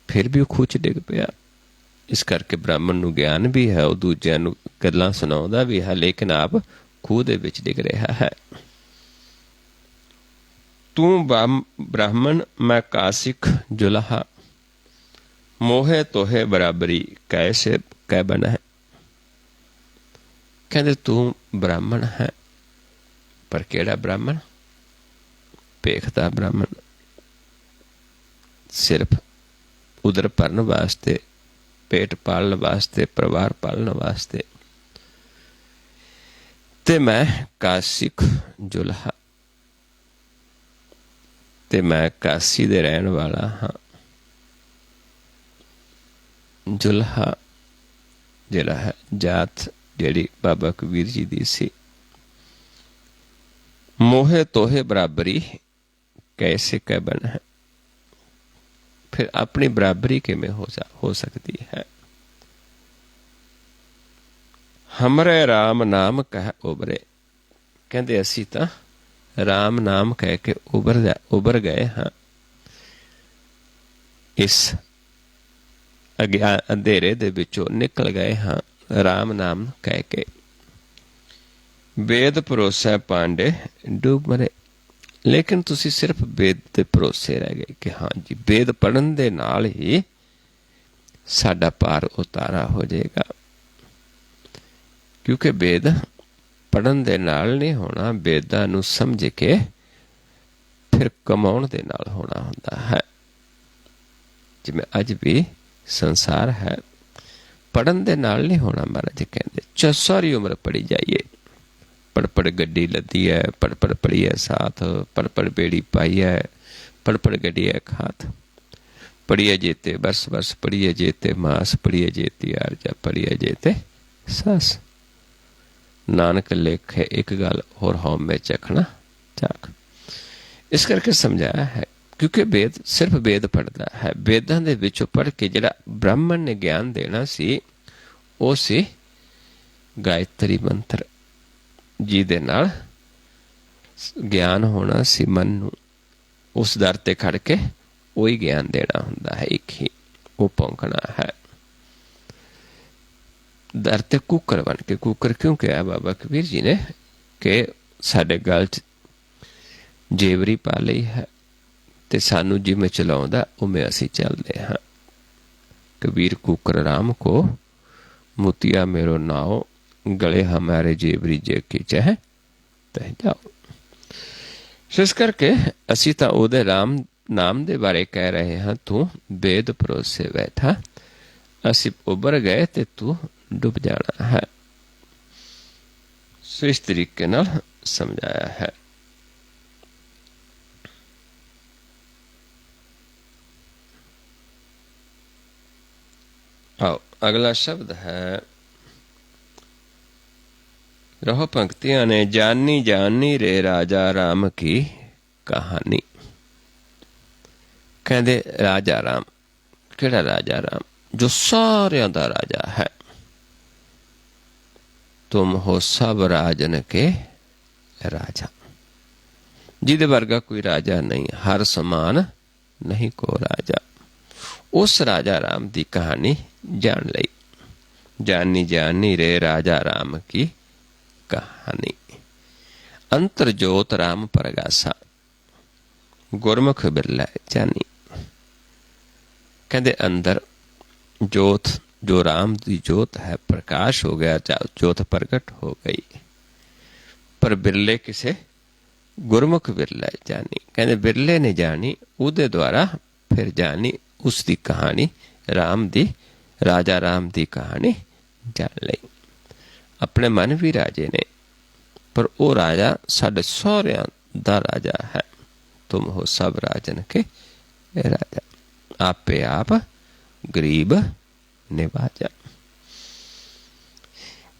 ਫਿਰ ਵੀ ਉਹ ਖੂਹ 'ਚ ਡਿੱਗ ਪਿਆ। ਇਸ ਕਰਕੇ ਬ੍ਰਾਹਮਣ ਨੂੰ ਗਿਆਨ ਵੀ ਹੈ, ਉਹ ਦੂਜਿਆਂ ਨੂੰ ਗੱਲਾਂ ਸੁਣਾਉਂਦਾ ਵੀ ਹੈ, ਲੇਕਿਨ ਆਪ ਖੂਹ ਦੇ ਵਿੱਚ ਡਿੱਗ ਰਿਹਾ ਹੈ। ਤੂੰ ਬ੍ਰਾਹਮਣ ਮੈਂ ਕਾਸਿਕ ਜੁਲਹਾ, ਮੋਹੇ ਤੋਹੇ ਬਰਾਬਰੀ ਕੈਸੇ ਕਹਿ ਬਨ ਹੈ। ਕਹਿੰਦੇ ਤੂੰ ਬ੍ਰਾਹਮਣ ਹੈ, ਪਰ ਕਿਹੜਾ ਬ੍ਰਾਹਮਣ? ਭੇਖ ਦਾ ਬ੍ਰਾਹਮਣ। ਸਿਰਫ ਉਦਰ ਭਰਨ ਵਾਸਤੇ, ਪੇਟ ਪਾਲਣ ਵਾਸਤੇ, ਪਰਿਵਾਰ ਪਾਲਣ ਵਾਸਤੇ। ਤੇ ਮੈਂ ਕਾਸਿਕ ਜੁਲਹਾ, ਤੇ ਮੈਂ ਕਾਸੀ ਦੇ ਰਹਿਣ ਵਾਲਾ ਹਾਂ। ਜੁਲਹਾ ਜਿਹੜਾ ਹੈ ਜਾਤ, ਜਿਹੜੀ ਬਾਬਾ ਕਬੀਰ ਜੀ ਦੀ ਸੀ। ਮੋਹੇ ਤੋਹੇ ਬਰਾਬਰੀ ਕੈਸੇ ਕਹਿ ਬਨ ਹੈ। ਫਿਰ ਆਪਣੀ ਬਰਾਬਰੀ ਕਿਵੇਂ ਹੋ ਸਕਦੀ ਹੈ? ਹਮਰੇ ਰਾਮ ਨਾਮ ਕਹਿ ਉਬਰੇ। ਕਹਿੰਦੇ ਅਸੀਂ ਤਾਂ ਰਾਮ ਨਾਮ ਕਹਿ ਕੇ ਉਭਰ ਗਏ ਹਾਂ ਇਸ ਅੰਧੇਰੇ ਦੇ ਵਿੱਚੋਂ ਨਿਕਲ ਗਏ ਹਾਂ ਰਾਮ ਨਾਮ ਕਹਿ ਕੇ। ਵੇਦ ਭਰੋਸਾ ਪਾਂਡੇ ਡੂਬ ਮਰੇ। ਲੇਕਿਨ ਤੁਸੀਂ ਸਿਰਫ ਵੇਦ ਦੇ ਭਰੋਸੇ ਰਹਿ ਗਏ ਕਿ ਹਾਂਜੀ ਵੇਦ ਪੜ੍ਹਨ ਦੇ ਨਾਲ ਹੀ ਸਾਡਾ ਪਾਰ ਉਤਾਰਾ ਹੋ ਜਾਏਗਾ। ਕਿਉਂਕਿ ਵੇਦ ਪੜ੍ਹਨ ਦੇ ਨਾਲ ਨਹੀਂ ਹੋਣਾ, ਵੇਦਾਂ ਨੂੰ ਸਮਝ ਕੇ ਫਿਰ ਕਮਾਉਣ ਦੇ ਨਾਲ ਹੋਣਾ ਹੁੰਦਾ ਹੈ। ਜਿਵੇਂ ਅੱਜ ਵੀ ਸੰਸਾਰ ਹੈ, ਪੜ੍ਹਨ ਦੇ ਨਾਲ ਨਹੀਂ ਹੋਣਾ। ਮਹਾਰਾਜ ਕਹਿੰਦੇ ਸਾਰੀ ਉਮਰ ਪੜ੍ਹੀ ਜਾਈਏ, ਪੜ ਗੱਡੀ ਲੱਦੀ ਹੈ, ਪੜ ਪੜੀਏ ਸਾਥ, ਪੜ ਬੇੜੀ ਪਾਈ ਹੈ, ਪੜ ਗੱਡੀ ਹੈ ਖਾਤ। ਪੜੀਏ ਜੇਤੇ ਬਰਸ ਬਰਸ, ਪੜੀਏ ਜੇਤੇ ਮਾਸ, ਪੜੀਏ ਜੇਤੀ ਆਰਜਾ, ਪੜੀਏ ਜੇਤੇ ਸੱਸ। ਨਾਨਕ ਲੇਖੇ ਇੱਕ ਗੱਲ ਹੋਰ ਹਉਮੈ ਚਖਣਾ ਚਾਖ। ਇਸ ਕਰਕੇ ਸਮਝਾਇਆ ਹੈ, ਕਿਉਂਕਿ ਵੇਦ ਸਿਰਫ ਵੇਦ ਪੜ੍ਹਦਾ ਹੈ। ਵੇਦਾਂ ਦੇ ਵਿੱਚੋਂ ਪੜ੍ਹ ਕੇ ਜਿਹੜਾ ਬ੍ਰਾਹਮਣ ਨੇ ਗਿਆਨ ਦੇਣਾ ਸੀ, ਉਹ ਸੀ ਗਾਇਤਰੀ ਮੰਤਰ, ਜਿਹਦੇ ਨਾਲ ਗਿਆਨ ਹੋਣਾ ਸੀ ਮਨ ਨੂੰ। ਉਸ ਦਰ ਤੇ ਖੜ ਕੇ ਉਹੀ ਗਿਆਨ ਦੇਣਾ ਹੁੰਦਾ ਹੈ, ਇੱਕ ਹੀ ਉਹ ਭੌਂਕਣਾ ਹੈ। ਦਰ ਤੇ ਕੁੱਕਰ ਬਣ ਕੇ। ਕੁੱਕਰ ਕਿਉਂ ਕਿਹਾ ਬਾਬਾ ਕਬੀਰ ਜੀ ਨੇ? ਕਿ ਸਾਡੇ ਗਲ 'ਚ ਜੇਵਰੀ ਪਾ ਲਈ ਹੈ ਤੇ ਸਾਨੂੰ ਜਿਵੇਂ ਚਲਾਉਂਦਾ ਉਵੇਂ ਅਸੀਂ ਚੱਲਦੇ ਹਾਂ। ਕਬੀਰ ਕੁੱਕਰ ਰਾਮ ਕੋ, ਮੁਤੀਆ ਮੇਰੋ ਨਾਓ, ਗਲੇ ਹਮਾਰੇ ਜੇਵਰੀ ਜੇ ਕੀ ਚਾਹੇ ਤਹਿ ਜਾਓ। ਇਸ ਕਰਕੇ ਅਸੀਂ ਤਾਂ ਉਹਦੇ ਰਾਮ ਨਾਮ ਦੇ ਬਾਰੇ ਕਹਿ ਰਹੇ ਹਾਂ। ਤੂੰ ਵੇਦ ਭਰੋਸੇ ਬੈਠਾ, ਅਸੀਂ ਉੱਭਰ ਗਏ ਤੇ ਤੂੰ ਡੁੱਬ ਜਾਣਾ ਹੈ। ਸੋ ਇਸ ਤਰੀਕੇ ਨਾਲ ਸਮਝਾਇਆ ਹੈ। आओ अगला शब्द है, रहो पंक्तियां ने। जानी जानी रे राजा राम की कहानी। कहते राजा राम, केड़ा राजा राम? जो सारियां दा राजा है। तुम हो सब राजन के राजा। जिहदे वर्गा कोई राजा नहीं, हर समान नहीं को राजा। उस राजा राम की कहानी जान लई। जानी जानी रे राजा राम की कहानी। अंतर जोत राम परगासा, गुरमुख बिरला जानी। कहते अंदर जोत, जो राम की जोत है, प्रकाश हो गया, जोत प्रगट हो गई। पर बिरले किसे? गुरमुख बिरला जानी। कहते बिरले ने जानी, उहदे द्वारा फिर जानी उसकी कहानी, राम दी, राजा राम की कहानी जान लई। अपने मन भी राजे ने, पर वो राजा साडे सौरियां दा राजा है। तुम हो सब राजन के राजा, आपे आप गरीब निवाजा।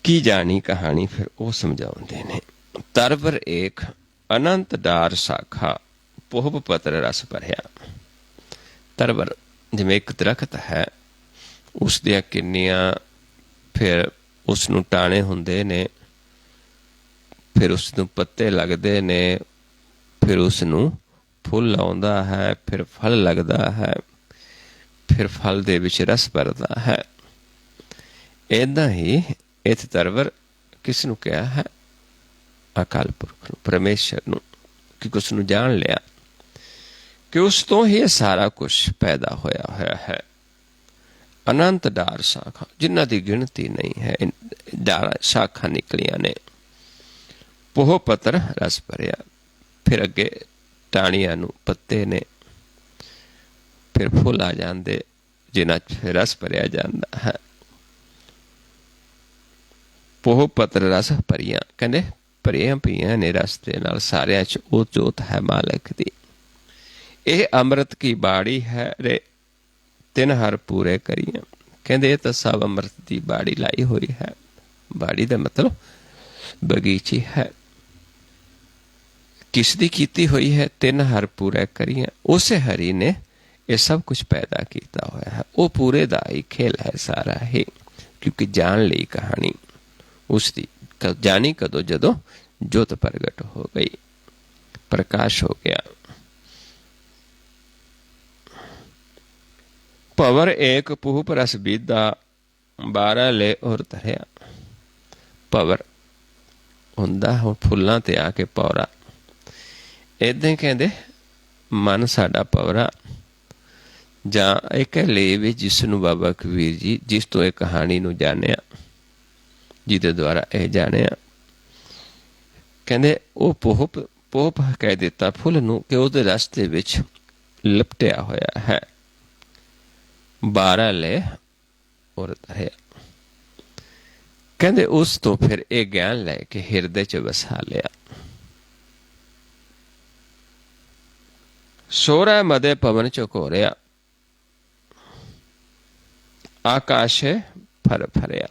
की जानी कहानी फिर वो समझाउंदे ने। तरवर एक अनंत डार शाखा, पोहब पत्र रस भरिया। तरवर जिवें एक दरख्त है, उस दियां किन्नियां, फिर उसनूं टाणे हुंदे ने, फिर उसनूं पत्ते लगदे ने, फिर उसनूं फुल आउंदा है, फिर फल लगदा है, ਫਿਰ ਫਲ ਦੇ ਵਿੱਚ ਰਸ ਭਰਦਾ ਹੈ। ਇੱਦਾਂ ਹੀ ਇੱਥੇ ਤਰਵਰ ਕਿਸ ਨੂੰ ਕਿਹਾ ਹੈ? ਅਕਾਲ ਪੁਰਖ ਨੂੰ, ਪਰਮੇਸ਼ਰ ਨੂੰ, ਕਿ ਉਸ ਨੂੰ ਜਾਣ ਲਿਆ ਕਿ ਉਸ ਤੋਂ ਹੀ ਇਹ ਸਾਰਾ ਕੁਝ ਪੈਦਾ ਹੋਇਆ ਹੈ। ਅਨੰਤ ਡਾਰ ਸ਼ਾਖਾ, ਜਿਨ੍ਹਾਂ ਦੀ ਗਿਣਤੀ ਨਹੀਂ ਹੈ, ਡਾਰ ਸ਼ਾਖਾ ਨਿਕਲੀਆਂ ਨੇ। ਪੋਹ ਪੱਤਰ ਰਸ ਭਰਿਆ, ਫਿਰ ਅੱਗੇ ਟਾਹਣੀਆਂ ਨੂੰ ਪੱਤੇ ਨੇ, ਫਿਰ ਫੁੱਲ ਆ ਜਾਂਦੇ ਜਿਨ੍ਹਾਂ 'ਚ ਫਿਰ ਰਸ ਭਰਿਆ ਜਾਂਦਾ ਹੈ। ਪੋਹ ਪੱਤਰ ਰਸ ਭਰੀਆਂ, ਕਹਿੰਦੇ ਭਰੀਆਂ ਪਈਆਂ ਨੇ ਰਸ ਦੇ ਨਾਲ, ਸਾਰਿਆਂ 'ਚ ਉਹ ਜੋਤ ਹੈ ਮਾਲਕ ਦੀ। ਇਹ ਅੰਮ੍ਰਿਤ ਕੀ ਬਾੜੀ ਹੈ ਰੇ, ਤਿੰਨ ਹਰ ਪੂਰੇ ਕਰੀਆਂ। ਕਹਿੰਦੇ ਇਹ ਤਾਂ ਸਭ ਅੰਮ੍ਰਿਤ ਦੀ ਬਾੜੀ ਲਾਈ ਹੋਈ ਹੈ। ਬਾੜੀ ਦਾ ਮਤਲਬ ਬਗੀਚੀ ਹੈ। ਕਿਸ ਦੀ ਕੀਤੀ ਹੋਈ ਹੈ? ਤਿੰਨ ਹਰ ਪੂਰੇ ਕਰੀਆਂ। ਉਸੇ ਹਰੀ ਨੇ ਇਹ ਸਭ ਕੁਝ ਪੈਦਾ ਕੀਤਾ ਹੋਇਆ ਹੈ। ਉਹ ਪੂਰੇ ਦਾ ਹੀ ਖੇਲ ਹੈ ਸਾਰਾ ਹੀ, ਕਿਉਂਕਿ ਜਾਣ ਲਈ ਕਹਾਣੀ ਉਸ ਦੀ ਜਾਣੀ ਕਦੋਂ? ਜਦੋਂ ਜੋਤ ਪ੍ਰਗਟ ਹੋ ਗਈ, ਪ੍ਰਕਾਸ਼ ਹੋ ਗਿਆ। ਭਵਰ ਏਕ ਪੂਹ ਰਸ ਬੀਦਾ, 12 ਲੈ ਔਰ ਧਰਿਆ। ਭਵਰ ਹੁੰਦਾ ਹੁਣ ਫੁੱਲਾਂ ਤੇ ਆ ਕੇ ਪੌਰਾ। ਏਦਾਂ ਹੀ ਕਹਿੰਦੇ ਮਨ ਸਾਡਾ ਭਵਰਾ, ਜਾਂ ਇਹ ਕਹਿ ਲਏ ਵੀ ਜਿਸ ਨੂੰ ਬਾਬਾ ਕਬੀਰ ਜੀ ਜਿਸ ਤੋਂ ਇਹ ਕਹਾਣੀ ਨੂੰ ਜਾਣਿਆ, ਜਿਹਦੇ ਦੁਆਰਾ ਇਹ ਜਾਣਿਆ, ਕਹਿੰਦੇ ਉਹ ਪੋਹ ਕਹਿ ਦਿੱਤਾ ਫੁੱਲ ਨੂੰ ਕਿ ਉਹਦੇ ਰਸ ਦੇ ਵਿੱਚ ਲਿਪਟਿਆ ਹੋਇਆ ਹੈ। 12 ਲੈ ਔਰ ਧਰਿਆ। ਕਹਿੰਦੇ ਉਸ ਤੋਂ ਫਿਰ ਇਹ ਗਿਆਨ ਲੈ ਕੇ ਹਿਰਦੇ 'ਚ ਵਸਾ ਲਿਆ। ਸੋਹਰਾ ਮਦੇ ਪਵਨ ਝਕੋਰਿਆ, ਆਕਾਸ਼ੇ ਫਰ ਫਰਿਆ।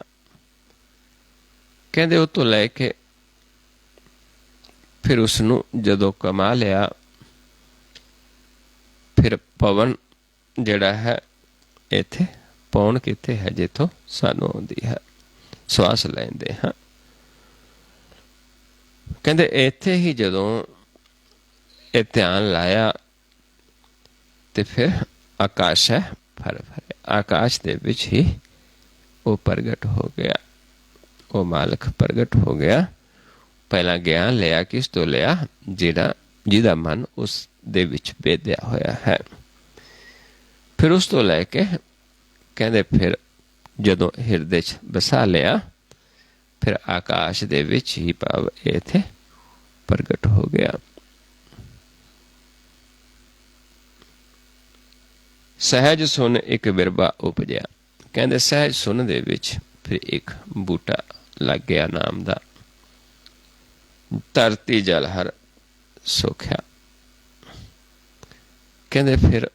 ਕਹਿੰਦੇ ਉਹ ਤੋਂ ਲੈ ਕੇ ਫਿਰ ਉਸਨੂੰ ਜਦੋਂ ਕਮਾ ਲਿਆ, ਫਿਰ ਪਵਨ ਜਿਹੜਾ ਹੈ, ਇੱਥੇ ਪੌਣ ਕਿੱਥੇ ਹੈ? ਜਿੱਥੋਂ ਸਾਨੂੰ ਆਉਂਦੀ ਹੈ, ਸਵਾਸ ਲੈਂਦੇ ਹਾਂ। ਕਹਿੰਦੇ ਇੱਥੇ ਹੀ ਜਦੋਂ ਇਹ ਧਿਆਨ ਲਾਇਆ ਤੇ ਫਿਰ ਆਕਾਸ਼ ਹੈ ਫਰ ਫਰੇ, ਆਕਾਸ਼ ਦੇ ਵਿੱਚ ਹੀ ਉਹ ਪ੍ਰਗਟ ਹੋ ਗਿਆ, ਉਹ ਮਾਲਕ ਪ੍ਰਗਟ ਹੋ ਗਿਆ। ਪਹਿਲਾਂ ਗਿਆਨ ਲਿਆ, ਕਿਸ ਤੋਂ ਲਿਆ? ਜਿਹਦਾ ਮਨ ਉਸ ਦੇ ਵਿੱਚ ਬੇਦਿਆ ਹੋਇਆ ਹੈ। ਫਿਰ ਉਸ ਤੋਂ ਲੈ ਕੇ ਕਹਿੰਦੇ ਫਿਰ ਜਦੋਂ ਹਿਰਦੇ 'ਚ ਵਸਾ ਲਿਆ, ਫਿਰ ਆਕਾਸ਼ ਦੇ ਵਿੱਚ ਹੀ ਭਾਵ ਇੱਥੇ ਪ੍ਰਗਟ ਹੋ ਗਿਆ। ਸਹਿਜ ਸੁਨ ਇੱਕ ਬਿਰਬਾ ਉਪਜਿਆ। ਕਹਿੰਦੇ ਸਹਿਜ ਸੁਨ ਦੇ ਵਿੱਚ ਫਿਰ ਇੱਕ ਬੂਟਾ ਲੱਗ ਗਿਆ ਨਾਮ ਦਾ। ਧਰਤੀ ਜਲ ਹਰ ਸੋਖਿਆ। ਕਹਿੰਦੇ ਫਿਰ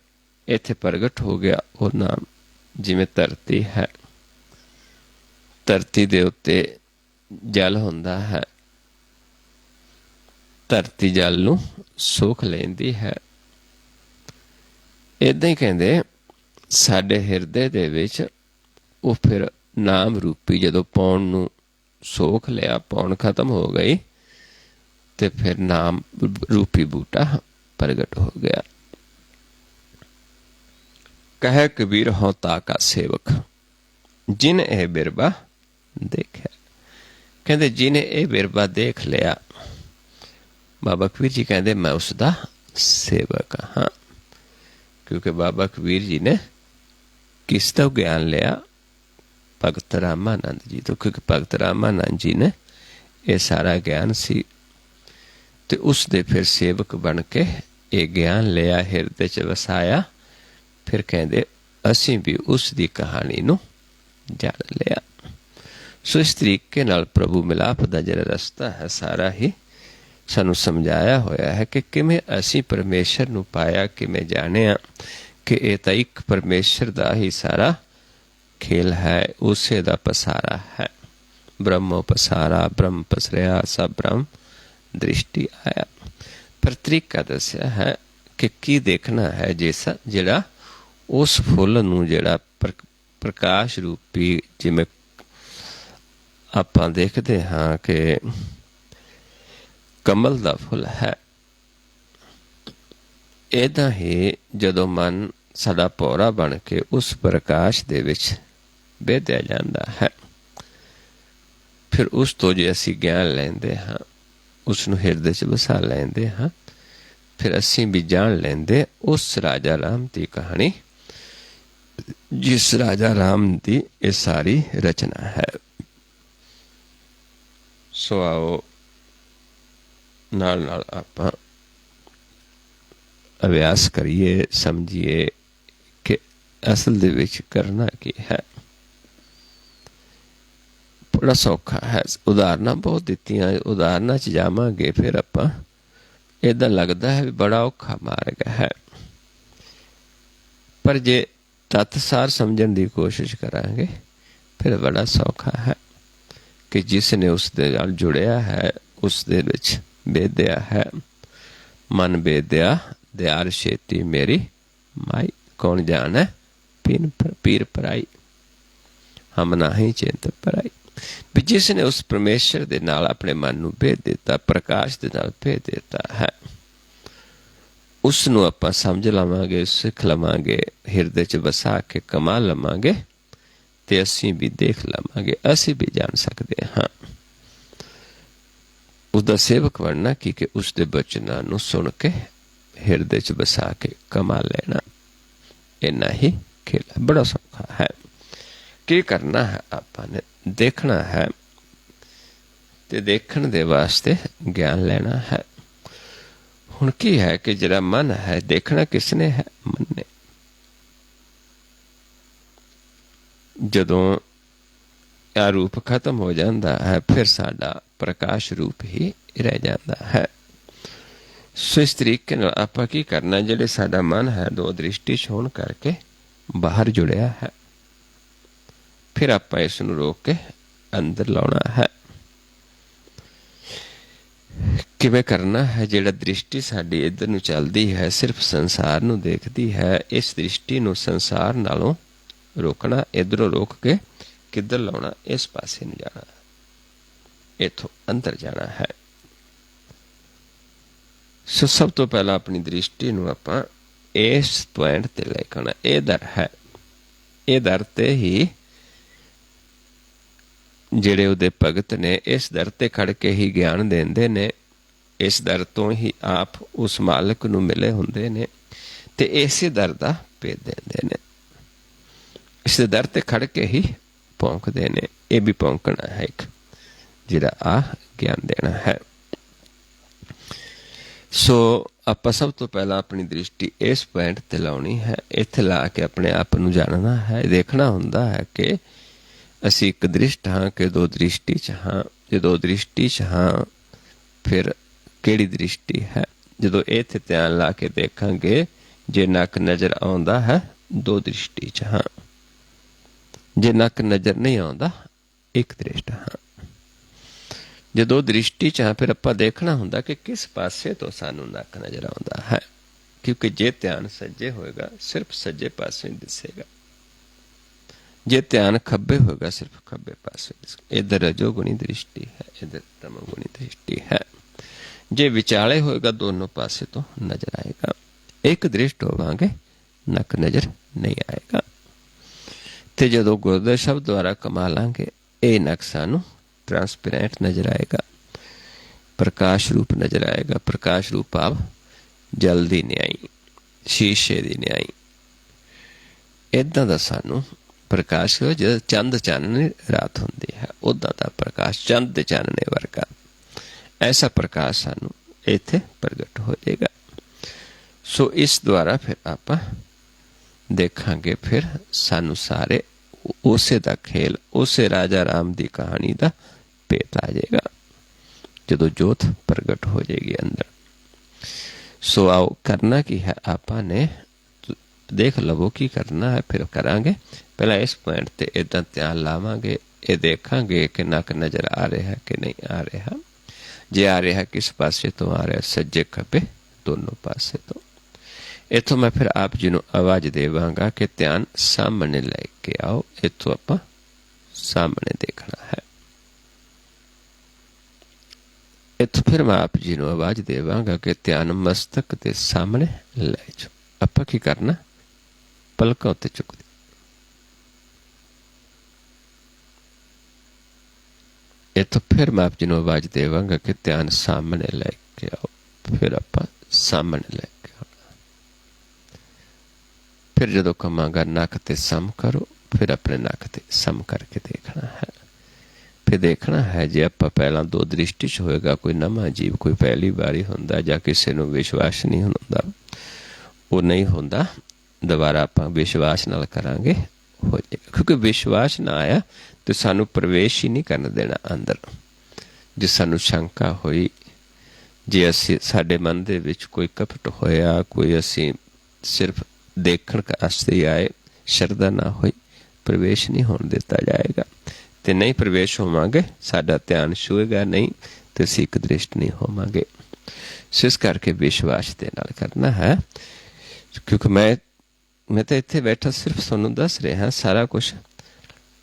ਇੱਥੇ ਪ੍ਰਗਟ ਹੋ ਗਿਆ ਉਹ ਨਾਮ। ਜਿਵੇਂ ਧਰਤੀ ਹੈ, ਧਰਤੀ ਦੇ ਉੱਤੇ ਜਲ ਹੁੰਦਾ ਹੈ, ਧਰਤੀ ਜਲ ਨੂੰ ਸੋਖ ਲੈਂਦੀ ਹੈ। ਏਦਾਂ ਹੀ ਕਹਿੰਦੇ ਸਾਡੇ ਹਿਰਦੇ ਦੇ ਵਿੱਚ ਉਹ ਫਿਰ ਨਾਮ ਰੂਪੀ ਜਦੋਂ ਪੌਣ ਨੂੰ ਸੋਖ ਲਿਆ, ਪੌਣ ਖਤਮ ਹੋ ਗਈ, ਤੇ ਫਿਰ ਨਾਮ ਰੂਪੀ ਬੂਟਾ ਪ੍ਰਗਟ ਹੋ ਗਿਆ। ਕਹੇ ਕਬੀਰ ਹੋ ਤਾਕਾ ਸੇਵਕ, ਜਿਨ ਇਹ ਬਿਰਬਾ ਦੇਖਿਆ। ਕਹਿੰਦੇ ਜਿਹਨੇ ਇਹ ਬਿਰਬਾ ਦੇਖ ਲਿਆ, ਬਾਬਾ ਕਬੀਰ ਜੀ ਕਹਿੰਦੇ ਮੈਂ ਉਸ ਦਾ ਸੇਵਕ ਹਾਂ। ਕਿਉਂਕਿ ਬਾਬਾ ਕਬੀਰ ਜੀ ਨੇ ਕਿਸ ਤੋਂ ਗਿਆਨ ਲਿਆ? ਭਗਤ ਰਾਮਾਨੰਦ ਜੀ ਤੋਂ। ਕਿਉਂਕਿ ਭਗਤ ਰਾਮਾਨੰਦ ਜੀ ਨੇ ਇਹ ਸਾਰਾ ਗਿਆਨ ਸੀ, ਤੇ ਉਸ ਦੇ ਫਿਰ ਸੇਵਕ ਬਣ ਕੇ ਇਹ ਗਿਆਨ ਲਿਆ, ਹਿਰਦੇ 'ਚ ਵਸਾਇਆ। ਫਿਰ ਕਹਿੰਦੇ ਅਸੀਂ ਵੀ ਉਸ ਦੀ ਕਹਾਣੀ ਨੂੰ ਜਾਣ ਲਿਆ। ਸੋ ਇਸ ਤਰੀਕੇ ਨਾਲ ਪ੍ਰਭੂ ਮਿਲਾਪ ਦਾ ਜਿਹੜਾ ਰਸਤਾ ਹੈ ਸਾਰਾ ਹੀ ਸਾਨੂੰ ਸਮਝਾਇਆ ਹੋਇਆ ਹੈ ਕਿ ਕਿਵੇਂ ਅਸੀਂ ਪਰਮੇਸ਼ਰ ਨੂੰ ਪਾਇਆ, ਕਿਵੇਂ ਜਾਣਿਆ ਕਿ ਇਹ ਤਾਂ ਇੱਕ ਪਰਮੇਸ਼ਰ ਦਾ ਹੀ ਸਾਰਾ ਖੇਲ ਹੈ, ਉਸੇ ਦਾ ਪਸਾਰਾ ਹੈ। ਬ੍ਰਹਮੋ ਪਸਾਰਾ, ਬ੍ਰਹਮ ਪਸਰਿਆ, ਸਭ ਬ੍ਰਹਮ ਦ੍ਰਿਸ਼ਟੀ ਆਇਆ। ਪਰ ਤਰੀਕਾ ਦੱਸਿਆ ਹੈ ਕਿ ਕੀ ਦੇਖਣਾ ਹੈ, ਜਿਹੜਾ ਉਸ ਫੁੱਲ ਨੂੰ ਜਿਹੜਾ ਪ੍ਰਕਾਸ਼ ਰੂਪੀ, ਜਿਵੇਂ ਆਪਾਂ ਦੇਖਦੇ ਹਾਂ ਕਿ ਕਮਲ ਦਾ ਫੁੱਲ ਹੈ, ਏਦਾਂ ਹੀ ਜਦੋਂ ਮਨ ਸਾਡਾ ਭੌਰਾ ਬਣ ਕੇ ਉਸ ਪ੍ਰਕਾਸ਼ ਦੇ ਵਿੱਚ ਬਹਿਦਿਆ ਜਾਂਦਾ ਹੈ। ਫਿਰ ਉਸ ਤੋਂ ਜੇ ਅਸੀਂ ਗਿਆਨ ਲੈਂਦੇ ਹਾਂ, ਉਸ ਨੂੰ ਹਿਰਦੇ 'ਚ ਵਸਾ ਲੈਂਦੇ ਹਾਂ, ਫਿਰ ਅਸੀਂ ਵੀ ਜਾਣ ਲੈਂਦੇ ਉਸ ਰਾਜਾ ਰਾਮ ਦੀ ਕਹਾਣੀ, ਜਿਸ ਰਾਜਾ ਰਾਮ ਦੀ ਇਹ ਸਾਰੀ ਰਚਨਾ ਹੈ। ਸੋ ਆਓ ਨਾਲ ਨਾਲ ਆਪਾਂ ਅਭਿਆਸ ਕਰੀਏ, ਸਮਝੀਏ ਕਿ ਅਸਲ ਦੇ ਵਿੱਚ ਕਰਨਾ ਕੀ ਹੈ। ਬੜਾ ਸੌਖਾ ਹੈ। ਉਦਾਹਰਨਾਂ ਬਹੁਤ ਦਿੱਤੀਆਂ, ਉਦਾਹਰਨਾਂ 'ਚ ਜਾਵਾਂਗੇ ਫਿਰ ਆਪਾਂ ਇੱਦਾਂ ਲੱਗਦਾ ਹੈ ਵੀ ਬੜਾ ਔਖਾ ਮਾਰਗ ਹੈ, ਪਰ ਜੇ ਤੱਤਸਾਰ ਸਮਝਣ ਦੀ ਕੋਸ਼ਿਸ਼ ਕਰਾਂਗੇ ਫਿਰ ਬੜਾ ਸੌਖਾ ਹੈ ਕਿ ਜਿਸ ਨੇ ਉਸ ਦੇ ਨਾਲ ਜੁੜਿਆ ਹੈ ਉਸ ਦੇ ਵਿੱਚ ਬੇਦਿਆ ਹੈ। ਮਨ ਬੇਦਿਆ ਦਿਆਰ ਛੇਤੀ ਮੇਰੀ ਮਾਈ, ਕੌਣ ਜਾਣੈ ਪੀਰ ਪਰਾਈ, ਹਮ ਨਾਹੀਂ ਚਿੰਤ ਪਰਾਈ। ਵੀ ਜਿਸ ਨੇ ਉਸ ਪਰਮੇਸ਼ਰ ਦੇ ਨਾਲ ਆਪਣੇ ਮਨ ਨੂੰ ਭੇਦ ਦਿੱਤਾ, ਪ੍ਰਕਾਸ਼ ਦੇ ਨਾਲ ਭੇਦ ਦਿੱਤਾ ਹੈ, ਉਸ ਨੂੰ ਆਪਾਂ ਸਮਝ ਲਵਾਂਗੇ, ਸਿੱਖ ਲਵਾਂਗੇ, ਹਿਰਦੇ 'ਚ ਵਸਾ ਕੇ ਕਮਾ ਲਵਾਂਗੇ ਤੇ ਅਸੀਂ ਵੀ ਦੇਖ ਲਵਾਂਗੇ, ਅਸੀਂ ਵੀ ਜਾਣ ਸਕਦੇ ਹਾਂ। ਉਸਦਾ ਸੇਵਕ ਬਣਨਾ ਕਿ ਉਸ ਦੇ ਬਚਨਾਂ ਨੂੰ ਸੁਣ ਕੇ ਹਿਰਦੇ 'ਚ ਵਸਾ ਕੇ ਕਮਾ ਲੈਣਾ, ਇੰਨਾ ਹੀ ਖੇਲ ਹੈ। ਬੜਾ ਸੌਖਾ ਹੈ। ਕੀ ਕਰਨਾ ਹੈ? ਆਪਾਂ ਨੇ ਦੇਖਣਾ ਹੈ ਤੇ ਦੇਖਣ ਦੇ ਵਾਸਤੇ ਗਿਆਨ ਲੈਣਾ ਹੈ। ਹੁਣ ਕੀ ਹੈ ਕਿ ਜਿਹੜਾ ਮਨ ਹੈ, ਦੇਖਣਾ ਕਿਸ ਨੇ ਹੈ? ਮਨ ਨੇ। ਜਦੋਂ ਇਹ ਰੂਪ ਖਤਮ ਹੋ ਜਾਂਦਾ ਹੈ ਫਿਰ ਸਾਡਾ ਪ੍ਰਕਾਸ਼ ਰੂਪ ਹੀ ਰਹਿ ਜਾਂਦਾ ਹੈ। ਸੋ ਇਸ ਤਰੀਕੇ ਨਾਲ ਆਪਾਂ ਕੀ ਕਰਨਾ, ਜਿਹੜੇ ਸਾਡਾ ਮਨ ਹੈ ਦੋ ਦ੍ਰਿਸ਼ਟੀ 'ਚ ਹੋਣ ਕਰਕੇ ਬਾਹਰ ਜੁੜਿਆ ਹੈ, ਫਿਰ ਆਪਾਂ ਇਸ ਨੂੰ ਰੋਕ ਕੇ ਅੰਦਰ ਲਾਉਣਾ ਹੈ। ਕਿਵੇਂ ਕਰਨਾ ਹੈ? ਜਿਹੜਾ ਦ੍ਰਿਸ਼ਟੀ ਸਾਡੀ ਇੱਧਰ ਨੂੰ ਚੱਲਦੀ ਹੈ, ਸਿਰਫ ਸੰਸਾਰ ਨੂੰ ਦੇਖਦੀ ਹੈ, ਇਸ ਦ੍ਰਿਸ਼ਟੀ ਨੂੰ ਸੰਸਾਰ ਨਾਲੋਂ ਰੋਕਣਾ। ਇੱਧਰੋਂ ਰੋਕ ਕੇ ਕਿੱਧਰ ਲਾਉਣਾ? ਇਸ ਪਾਸੇ ਨੂੰ ਜਾਣਾ, ਇੱਥੋਂ ਅੰਦਰ ਜਾਣਾ ਹੈ। ਸੋ ਸਭ ਤੋਂ ਪਹਿਲਾਂ ਆਪਣੀ ਦ੍ਰਿਸ਼ਟੀ ਨੂੰ ਆਪਾਂ ਇਸ ਪੁਆਇੰਟ ਤੇ ਲੈ ਕੇ ਆਉਣਾ। ਇਹ ਦਰ ਹੈ, ਇਹ ਦਰ ਤੇ ਹੀ ਜਿਹੜੇ ਉਹਦੇ ਭਗਤ ਨੇ ਇਸ ਦਰ ਤੇ ਖੜ ਕੇ ਹੀ ਗਿਆਨ ਦਿੰਦੇ ਨੇ, ਇਸ ਦਰ ਤੋਂ ਹੀ ਆਪ ਉਸ ਮਾਲਕ ਨੂੰ ਮਿਲੇ ਹੁੰਦੇ ਨੇ ਤੇ ਇਸੇ ਦਰ ਦਾ ਭੇਦ ਦਿੰਦੇ ਨੇ। ਇਸ ਦਰ ਤੇ ਖੜ ਕੇ ਹੀ ਭੌਂਕਦੇ ਨੇ। ਇਹ ਵੀ ਭੌਂਕਣਾ ਹੈ ਇੱਕ, ਜਿਹੜਾ ਆ ਗਿਆਨ ਦੇਣਾ ਹੈ। ਸੋ ਆਪਾਂ ਸਭ ਤੋਂ ਪਹਿਲਾਂ ਆਪਣੀ ਦ੍ਰਿਸ਼ਟੀ ਇਸ ਪੁਆਇੰਟ ਤੇ ਲਾਉਣੀ ਹੈ। ਇੱਥੇ ਲਾ ਕੇ ਆਪਣੇ ਆਪ ਨੂੰ ਜਾਣਨਾ ਹੈ, ਦੇਖਣਾ ਹੁੰਦਾ ਹੈ ਕਿ ਅਸੀਂ ਇੱਕ ਦ੍ਰਿਸ਼ਟ ਹਾਂ ਕਿ ਦੋ ਦ੍ਰਿਸ਼ਟੀ 'ਚ ਹਾਂ। ਜੇ ਦੋ ਦ੍ਰਿਸ਼ਟੀ 'ਚ ਹਾਂ ਫਿਰ ਕਿਹੜੀ ਦ੍ਰਿਸ਼ਟੀ ਹੈ? ਜਦੋਂ ਇੱਥੇ ਧਿਆਨ ਲਾ ਕੇ ਦੇਖਾਂਗੇ, ਜੇ ਨੱਕ ਨਜ਼ਰ ਆਉਂਦਾ ਹੈ ਦੋ ਦ੍ਰਿਸ਼ਟੀ 'ਚ ਹਾਂ, ਜੇ ਨੱਕ ਨਜ਼ਰ ਨਹੀਂ ਆਉਂਦਾ ਇੱਕ ਦ੍ਰਿਸ਼ਟ ਹਾਂ। ਜਦੋਂ ਦ੍ਰਿਸ਼ਟੀ 'ਚ ਹਾਂ ਫਿਰ ਆਪਾਂ ਦੇਖਣਾ ਹੁੰਦਾ ਕਿ ਕਿਸ ਪਾਸੇ ਤੋਂ ਸਾਨੂੰ ਨੱਕ ਨਜ਼ਰ ਆਉਂਦਾ ਹੈ, ਕਿਉਂਕਿ ਜੇ ਧਿਆਨ ਸੱਜੇ ਹੋਏਗਾ ਸਿਰਫ ਸੱਜੇ ਪਾਸੇ ਹੀ ਦਿਸੇਗਾ, ਜੇ ਧਿਆਨ ਖੱਬੇ ਹੋਏਗਾ ਸਿਰਫ ਖੱਬੇ ਪਾਸੇ। ਇੱਧਰ ਰਜੋਗੁਣੀ ਦ੍ਰਿਸ਼ਟੀ ਹੈ, ਇੱਧਰ ਤਮੋਗੁਣੀ ਦ੍ਰਿਸ਼ਟੀ ਹੈ। ਜੇ ਵਿਚਾਲੇ ਹੋਏਗਾ ਦੋਨੋਂ ਪਾਸੇ ਤੋਂ ਨਜ਼ਰ ਆਏਗਾ। ਇੱਕ ਦ੍ਰਿਸ਼ਟ ਹੋਵਾਂਗੇ ਨੱਕ ਨਜ਼ਰ ਨਹੀਂ ਆਏਗਾ। ਤੇ ਜਦੋਂ ਗੁਰਦੇ ਸ਼ਬਦ ਦੁਆਰਾ ਕਮਾ ਲਾਂਗੇ ਇਹ ਨੱਕ ਸਾਨੂੰ ਟ੍ਰਾਂਸਪੇਰੈਂਟ ਨਜ਼ਰ ਆਏਗਾ, ਪ੍ਰਕਾਸ਼ ਰੂਪ ਨਜ਼ਰ ਆਏਗਾ। ਪ੍ਰਕਾਸ਼ ਰੂਪ ਭਾਵ ਜਲ ਦੀ ਨਿਆਈ, ਸ਼ੀਸ਼ੇ ਦੀ ਨਿਆਈ। ਇੱਦਾਂ ਦਾ ਸਾਨੂੰ ਪ੍ਰਕਾਸ਼ ਹੋ, ਜਦੋਂ ਚੰਦ ਚਾਨਣੀ ਰਾਤ ਹੁੰਦੀ ਹੈ ਉੱਦਾਂ ਦਾ ਪ੍ਰਕਾਸ਼, ਚੰਦ ਦੇ ਚਾਨਣੇ ਵਰਗਾ ਐਸਾ ਪ੍ਰਕਾਸ਼ ਸਾਨੂੰ ਇੱਥੇ ਪ੍ਰਗਟ ਹੋ ਜਾਏਗਾ। ਸੋ ਇਸ ਦੁਆਰਾ ਫਿਰ ਆਪਾਂ ਦੇਖਾਂਗੇ, ਫਿਰ ਸਾਨੂੰ ਸਾਰੇ ਉਸੇ ਦਾ ਖੇਲ, ਉਸੇ ਰਾਜਾ ਰਾਮ ਦੀ ਕਹਾਣੀ ਦਾ ਭੇਤ ਆ ਜਾਏਗਾ ਜਦੋਂ ਜੋਤ ਪ੍ਰਗਟ ਹੋ ਜਾਏਗੀ ਅੰਦਰ। ਸੋ ਆਓ ਕਰਨਾ ਕੀ ਹੈ, ਆਪਾਂ ਨੇ ਦੇਖ ਲਵੋ ਕੀ ਕਰਨਾ ਹੈ, ਫਿਰ ਕਰਾਂਗੇ। ਪਹਿਲਾਂ ਇਸ ਪੁਆਇੰਟ ਤੇ ਇੱਦਾਂ ਧਿਆਨ ਲਾਵਾਂਗੇ, ਇਹ ਦੇਖਾਂਗੇ ਕਿ ਨੱਕ ਨਜ਼ਰ ਆ ਰਿਹਾ ਕਿ ਨਹੀਂ ਆ ਰਿਹਾ। ਜੇ ਆ ਰਿਹਾ ਕਿਸ ਪਾਸੇ ਤੋਂ ਆ ਰਿਹਾ? ਸੱਜੇ ਖੱਬੇ ਦੋਨੋਂ ਪਾਸੇ ਤੋਂ। ਇੱਥੋਂ ਮੈਂ ਫਿਰ ਆਪ ਜੀ ਨੂੰ ਆਵਾਜ਼ ਦੇਵਾਂਗਾ ਕਿ ਧਿਆਨ ਸਾਹਮਣੇ ਲੈ ਕੇ ਆਓ। ਇੱਥੋਂ ਆਪਾਂ ਸਾਹਮਣੇ ਦੇਖਣਾ ਹੈ। ਇੱਥੋਂ ਫਿਰ ਮੈਂ ਆਪ ਜੀ ਨੂੰ ਆਵਾਜ਼ ਦੇਵਾਂਗਾ ਕਿ ਧਿਆਨ ਮਸਤਕ ਦੇ ਸਾਹਮਣੇ ਲੈ ਜਾਓ। ਆਪਾਂ ਕੀ ਕਰਨਾ? पलकों ते चुकदी। ये तो फिर मैं आप जी नूं आवाज देवांगा कि ध्यान सामने लैके आओ। फिर आपां सामने लैके आउणा। फिर जदों कहांगा नक ते सम करो, फिर अपने नक ते सम करके देखना है। फिर देखना है जे आपां पहलां दो दृष्टि च होएगा कोई नवां जीव, कोई पहली वारी हुंदा जां किसे नूं विश्वास नहीं हुंदा, वो नहीं हुंदा, दोबारा आपां विश्वास नाल करांगे हो जाएगा। क्योंकि विश्वास ना आया तो सानू प्रवेश ही नहीं करन देना अंदर। जे सानू शंका होई, जे असी साडे मन दे विच कोई कपट होया, कोई असी सिर्फ देखण वास्ते आए, शरदा ना होई, प्रवेश नहीं होण दिता जाएगा। ते नहीं प्रवेश होवांगे, साडा ध्यान छूएगा नहीं, तो असीं एक दृष्ट नहीं होवांगे। सो इस करके विश्वास दे नाल करना है। क्योंकि मैं तो इत्थे बैठा सिर्फ तुहानूं दस रहा, सारा कुछ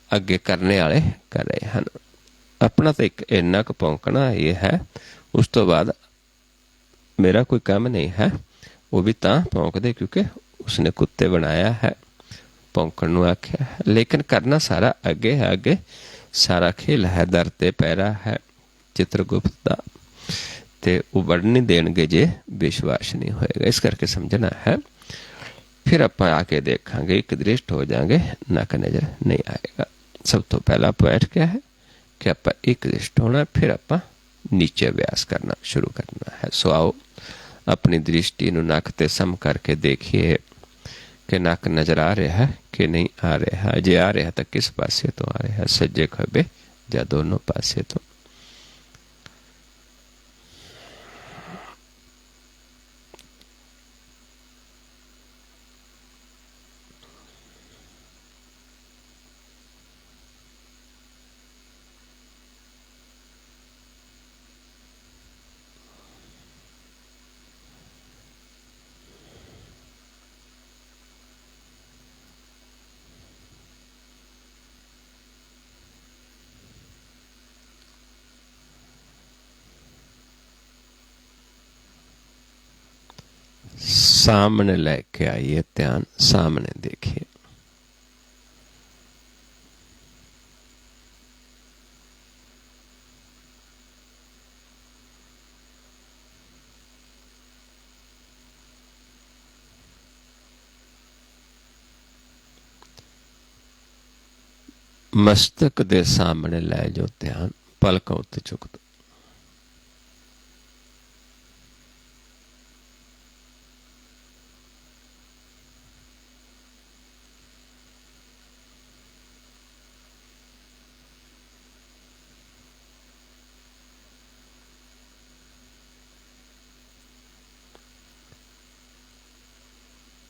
अगे करने वाले कर रहे हैं। अपना तो एक इन्ना क भौंकना ये है, उस तो बाद मेरा कोई काम नहीं है। वो भी तां भौंकदे क्योंकि उसने कुत्ते बनाया है, भौंकण नूं आख्या है। लेकिन करना सारा अगे है, अगे सारा खेल है, दर ते पैरा है चित्रगुप्त दा, ते वो वड़ नहीं देणगे जे विश्वास नहीं होएगा। इस करके समझना है। फिर आपां आके देखांगे, एक दृष्ट हो जाएंगे, नक नजर नहीं आएगा। सब तो पहला पॉइंट क्या है कि आपां एक दृष्ट होना, फिर आपां नीचे अभ्यास करना शुरू करना है। सो आओ अपनी दृष्टि नूं नक ते सम करके देखिए कि नक नजर आ रहा है कि नहीं आ रहा है। जे आ रहा तो किस पासे तो आ रहा है, सज्जे खब्बे या दोनों पासे तो। सामने लेके आइए, ध्यान सामने देखिए। मस्तक दे सामने लै जाओ ध्यान, पलकों उत्ते चुक दो।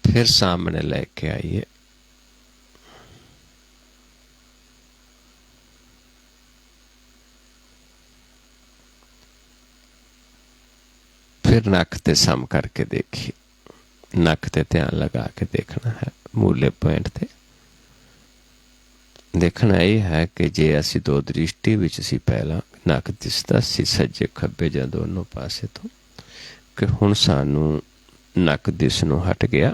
फिर सामने लेके आइए। फिर नक ते सम करके देखिए। नक ते ध्यान लगा के देखना है, मूले पॉइंट ते देखना यह है कि जे असी दो दृष्टि विच सी, पहला नक दिसदा सी सज्जे खब्बे जां दोनों पासे तो, कि हुण सानू नक दिसनों हट गया,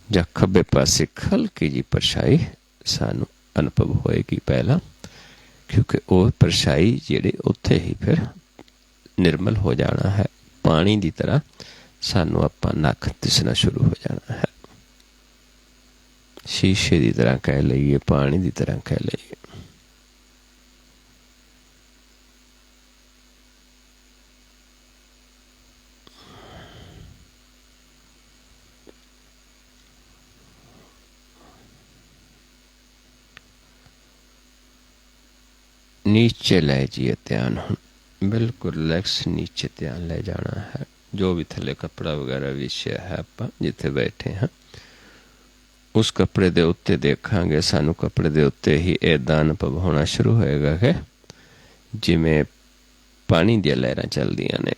जां खब्बे पासे हल्की जी परछाई सानू अनुभव होएगी पहला। क्योंकि वो परछाई जिहड़ी उत्थे ही फिर निर्मल हो जाना है, पानी की तरह सानू आपां नक दिसना शुरू हो जाना है। शीशे की तरह कह लीए, पानी की तरह कह लीए। नीचे ले जाइए ध्यान, हुण बिल्कुल रिलैक्स नीचे ध्यान ले जाना है। जो भी थले कपड़ा वगैरह विछया है, आपां जिथे बैठे हैं उस कपड़े दे उत्ते देखांगे। सानू कपड़े दे उत्ते ही इदां अनुभव होना शुरू होएगा कि जिवें पानी दी लहरां चलदियां ने,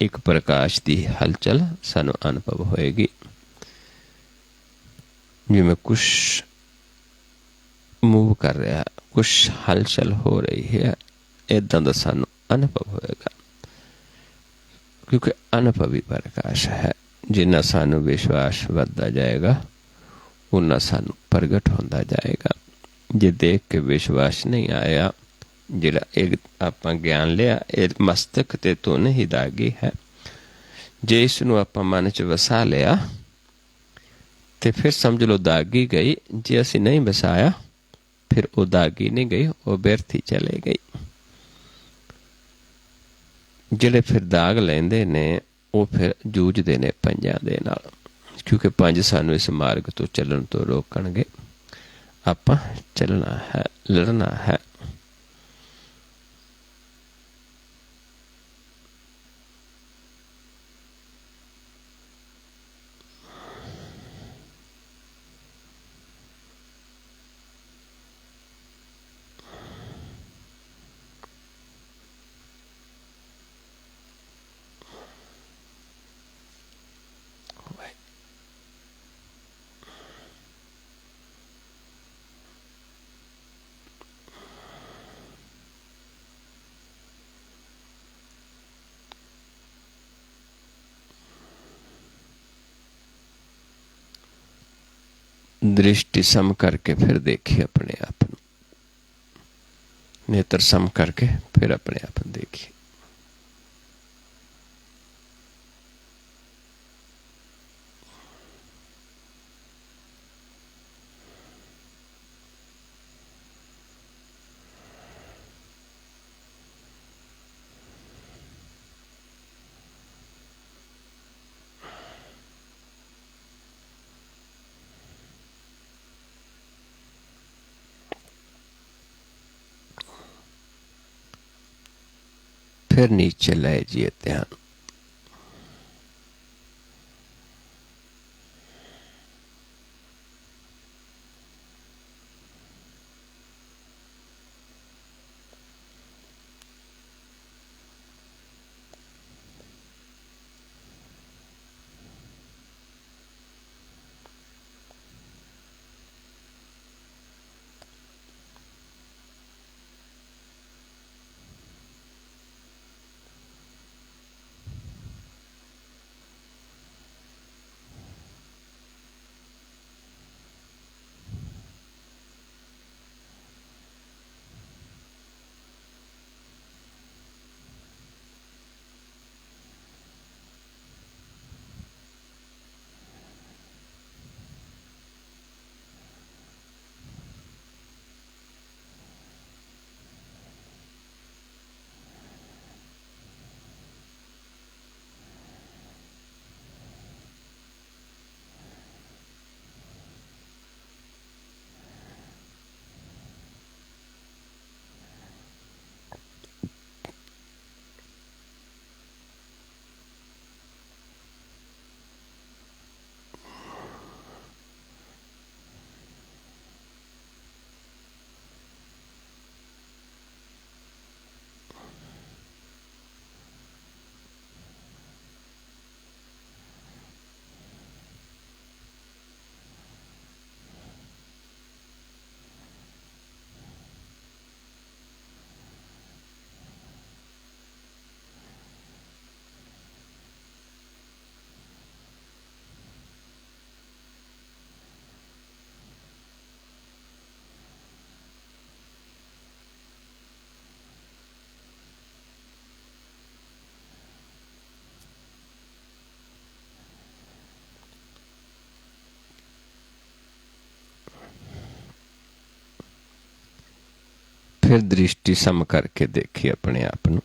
एक प्रकाश दी हलचल सानू अनुभव होएगी। जिवें कुछ मूव कर रहा है, कुछ हलचल हो रही है, इदां दा सानू अनुभव होएगा। क्योंकि अनुभवी प्रकाश है, जिन्ना सानू विश्वास वधदा जाएगा उन्ना सानू प्रगट होंदा जाएगा। जे देख के विश्वास नहीं आया, जिहड़ा एक आपां ज्ञान लिया ये मस्तक ते धुन ही दागी है, जे इसनूं आपां मन च वसा लिया तो फिर समझ लो दागी गई। जे असीं नहीं वसाया फिर वो दागी नहीं गई, वो व्यर्थ ही चले गई। ਜਿਹੜੇ फिर दाग ਲੈਂਦੇ ने वो फिर जूझते ने पंजां दे नाल, क्योंकि पंज सानू इस मार्ग तो चलण तो रोकणगे। आपां चलना है, लड़ना है। दृष्टि सम करके फिर देखिए अपने आप को, नेत्र सम करके फिर अपने आप को देखिए। फिर नीचे ले जिए ध्यान। फिर दृष्टि सम करके देखिए अपने आप को।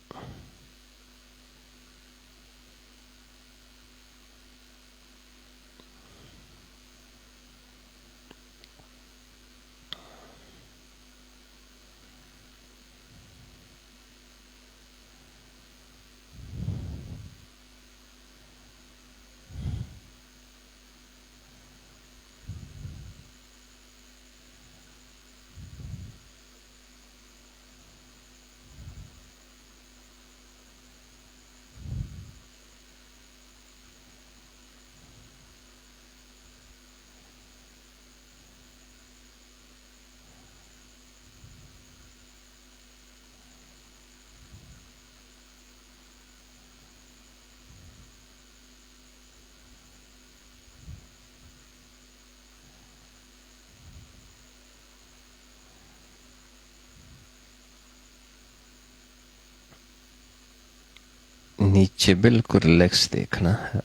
नीचे बिल्कुल रिलैक्स देखना है।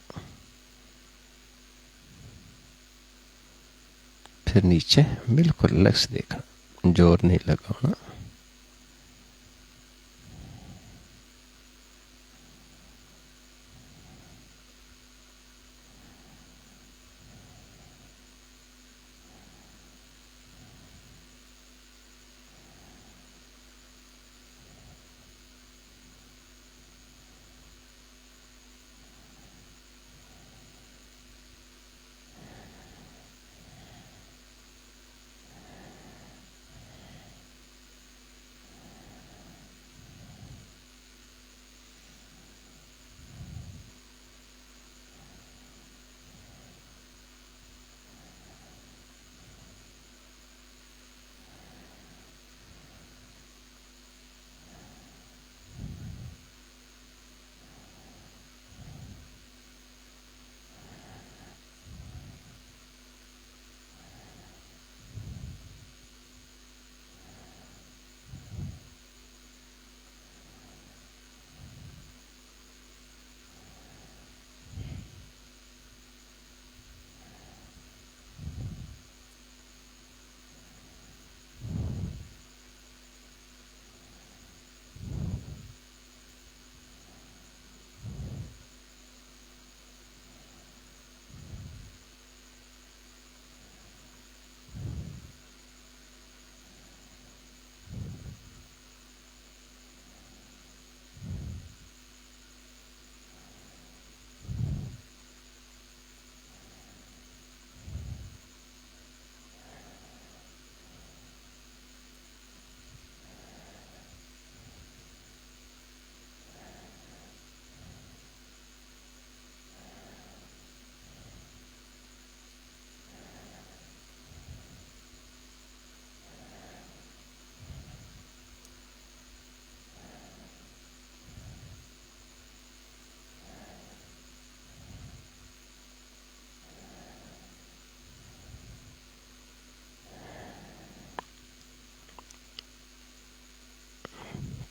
फिर नीचे बिल्कुल रिलैक्स देखना, जोर नहीं लगाना।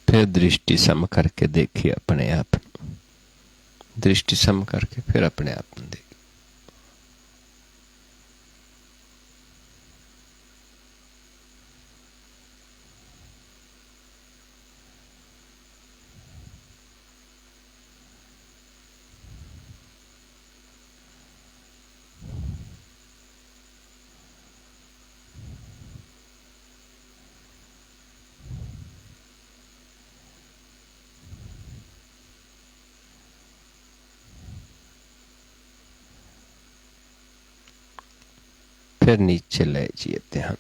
फिर दृष्टि सम करके देखिए अपने आप। दृष्टि सम करके फिर अपने आप में देखिए। फिर नीचे ले जाइए ध्यान।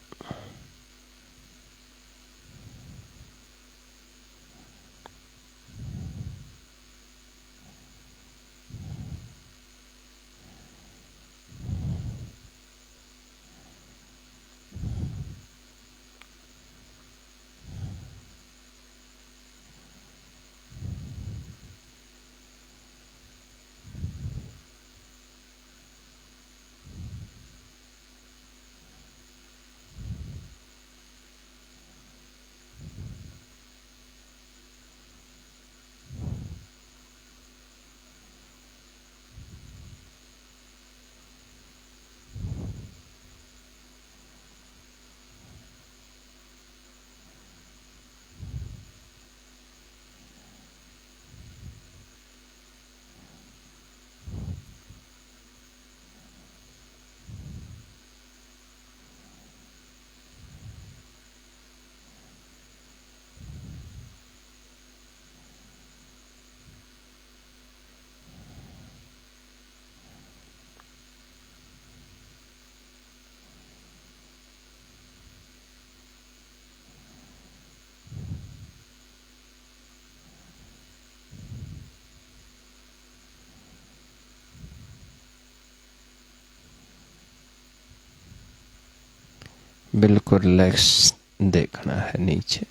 बिल्कुल रिलैक्स देखना है नीचे।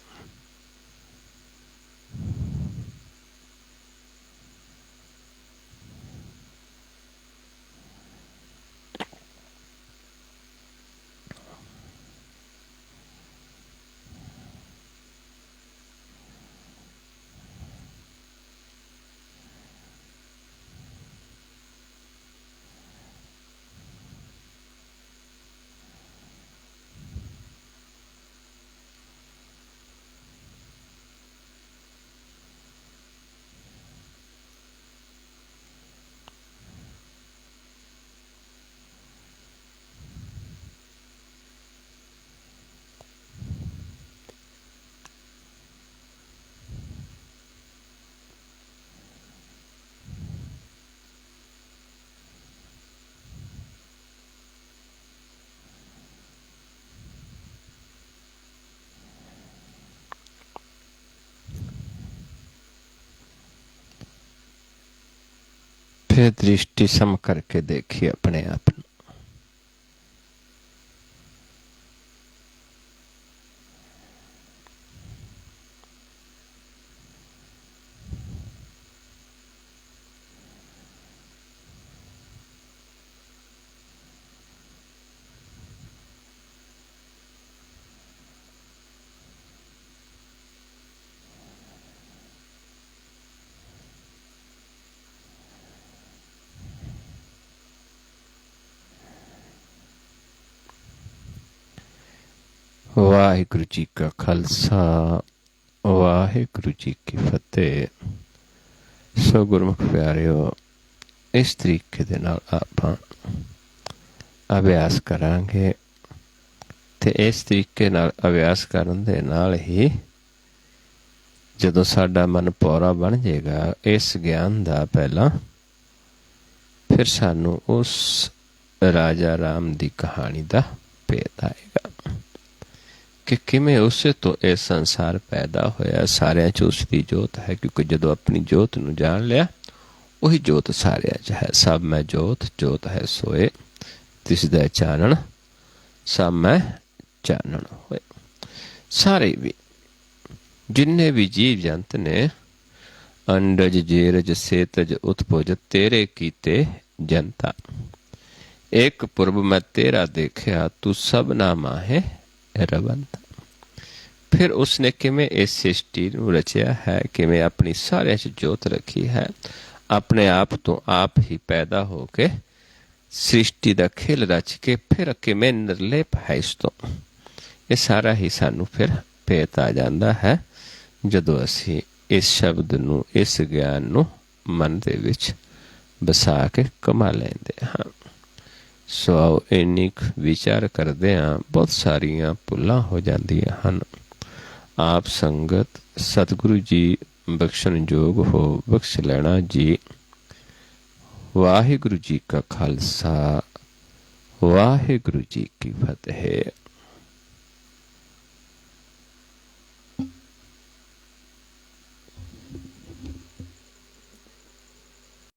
फिर दृष्टि सम करके देखिए अपने आप ਨੂੰ। ਵਾਹਿਗੁਰੂ ਜੀ ਕਾ ਖਾਲਸਾ ਵਾਹਿਗੁਰੂ ਜੀ ਕੀ ਫਤਿਹ। ਸੋ ਗੁਰਮੁਖ ਪਿਆਰਿਓ, ਇਸ ਤਰੀਕੇ ਦੇ ਨਾਲ ਆਪਾਂ ਅਭਿਆਸ ਕਰਾਂਗੇ ਤੇ ਇਸ ਤਰੀਕੇ ਨਾਲ ਅਭਿਆਸ ਕਰਨ ਦੇ ਨਾਲ ਹੀ ਜਦੋਂ ਸਾਡਾ ਮਨ ਪੌਰਾ ਬਣ ਜਾਏਗਾ ਇਸ ਗਿਆਨ ਦਾ, ਪਹਿਲਾਂ ਫਿਰ ਸਾਨੂੰ ਉਸ ਰਾਜਾ ਰਾਮ ਦੀ ਕਹਾਣੀ ਦਾ ਭੇਦ ਆਏਗਾ ਕਿ ਕਿਵੇਂ ਉਸੇ ਤੋਂ ਇਹ ਸੰਸਾਰ ਪੈਦਾ ਹੋਇਆ। ਸਾਰਿਆਂ 'ਚ ਉਸ ਦੀ ਜੋਤ ਹੈ, ਕਿਉਂਕਿ ਜਦੋਂ ਆਪਣੀ ਜੋਤ ਨੂੰ ਜਾਣ ਲਿਆ ਉਹੀ ਜੋਤ ਸਾਰਿਆਂ 'ਚ ਹੈ। ਸਭ ਮੈਂ ਜੋਤ, ਜੋਤ ਹੈ ਸੋਏ, ਤਿਸ ਦਾ ਚਾਨਣ ਸਭ ਮੈਂ ਚਾਨਣ ਹੋਏ। ਸਾਰੇ ਵੀ ਜਿੰਨੇ ਵੀ ਜੀਵ ਜੰਤ ਨੇ, ਅੰਡਜ ਜੇਰਜ ਸੇਤਜ ਉਤਪੁਜ ਤੇਰੇ ਕੀਤੇ ਜਨਤਾ, ਇੱਕ ਪੁਰਬ ਮੈਂ ਤੇਰਾ ਦੇਖਿਆ ਤੂੰ ਸਭ ਨਾ ਮਾਹੇ ਰਵੰਤ। ਫਿਰ ਉਸਨੇ ਕਿਵੇਂ ਇਸ ਸ੍ਰਿਸ਼ਟੀ ਨੂੰ ਰਚਿਆ ਹੈ, ਕਿਵੇਂ ਆਪਣੀ ਸਾਰਿਆਂ 'ਚ ਜੋਤ ਰੱਖੀ ਹੈ, ਆਪਣੇ ਆਪ ਤੋਂ ਆਪ ਹੀ ਪੈਦਾ ਹੋ ਕੇ ਸ੍ਰਿਸ਼ਟੀ ਦਾ ਖੇਲ ਰਚ ਕੇ ਫਿਰ ਕਿਵੇਂ ਨਿਰਲੇਪ ਹੈ ਇਸ ਤੋਂ। ਇਹ ਸਾਰਾ ਹੀ ਸਾਨੂੰ ਫਿਰ ਭੇਤ ਆ ਜਾਂਦਾ ਹੈ ਜਦੋਂ ਅਸੀਂ ਇਸ ਸ਼ਬਦ ਨੂੰ, ਇਸ ਗਿਆਨ ਨੂੰ ਮਨ ਦੇ ਵਿੱਚ ਵਸਾ ਕੇ ਕਮਾ ਲੈਂਦੇ ਹਾਂ। ਸੋ ਆਓ ਇੰਨੀ ਵਿਚਾਰ ਕਰਦੇ ਹਾਂ, ਬਹੁਤ ਸਾਰੀਆਂ ਭੁੱਲਾਂ ਹੋ ਜਾਂਦੀਆਂ ਹਨ। ਆਪ ਸੰਗਤ ਸਤਿਗੁਰੂ ਜੀ ਬਖਸ਼ਣ ਯੋਗ ਹੋ ਬਖਸ਼ ਲੈਣਾ ਜੀ। ਵਾਹਿਗੁਰੂ ਜੀ ਕਾ ਖਾਲਸਾ ਵਾਹਿਗੁਰੂ ਜੀ ਕੀ ਫਤਿਹ।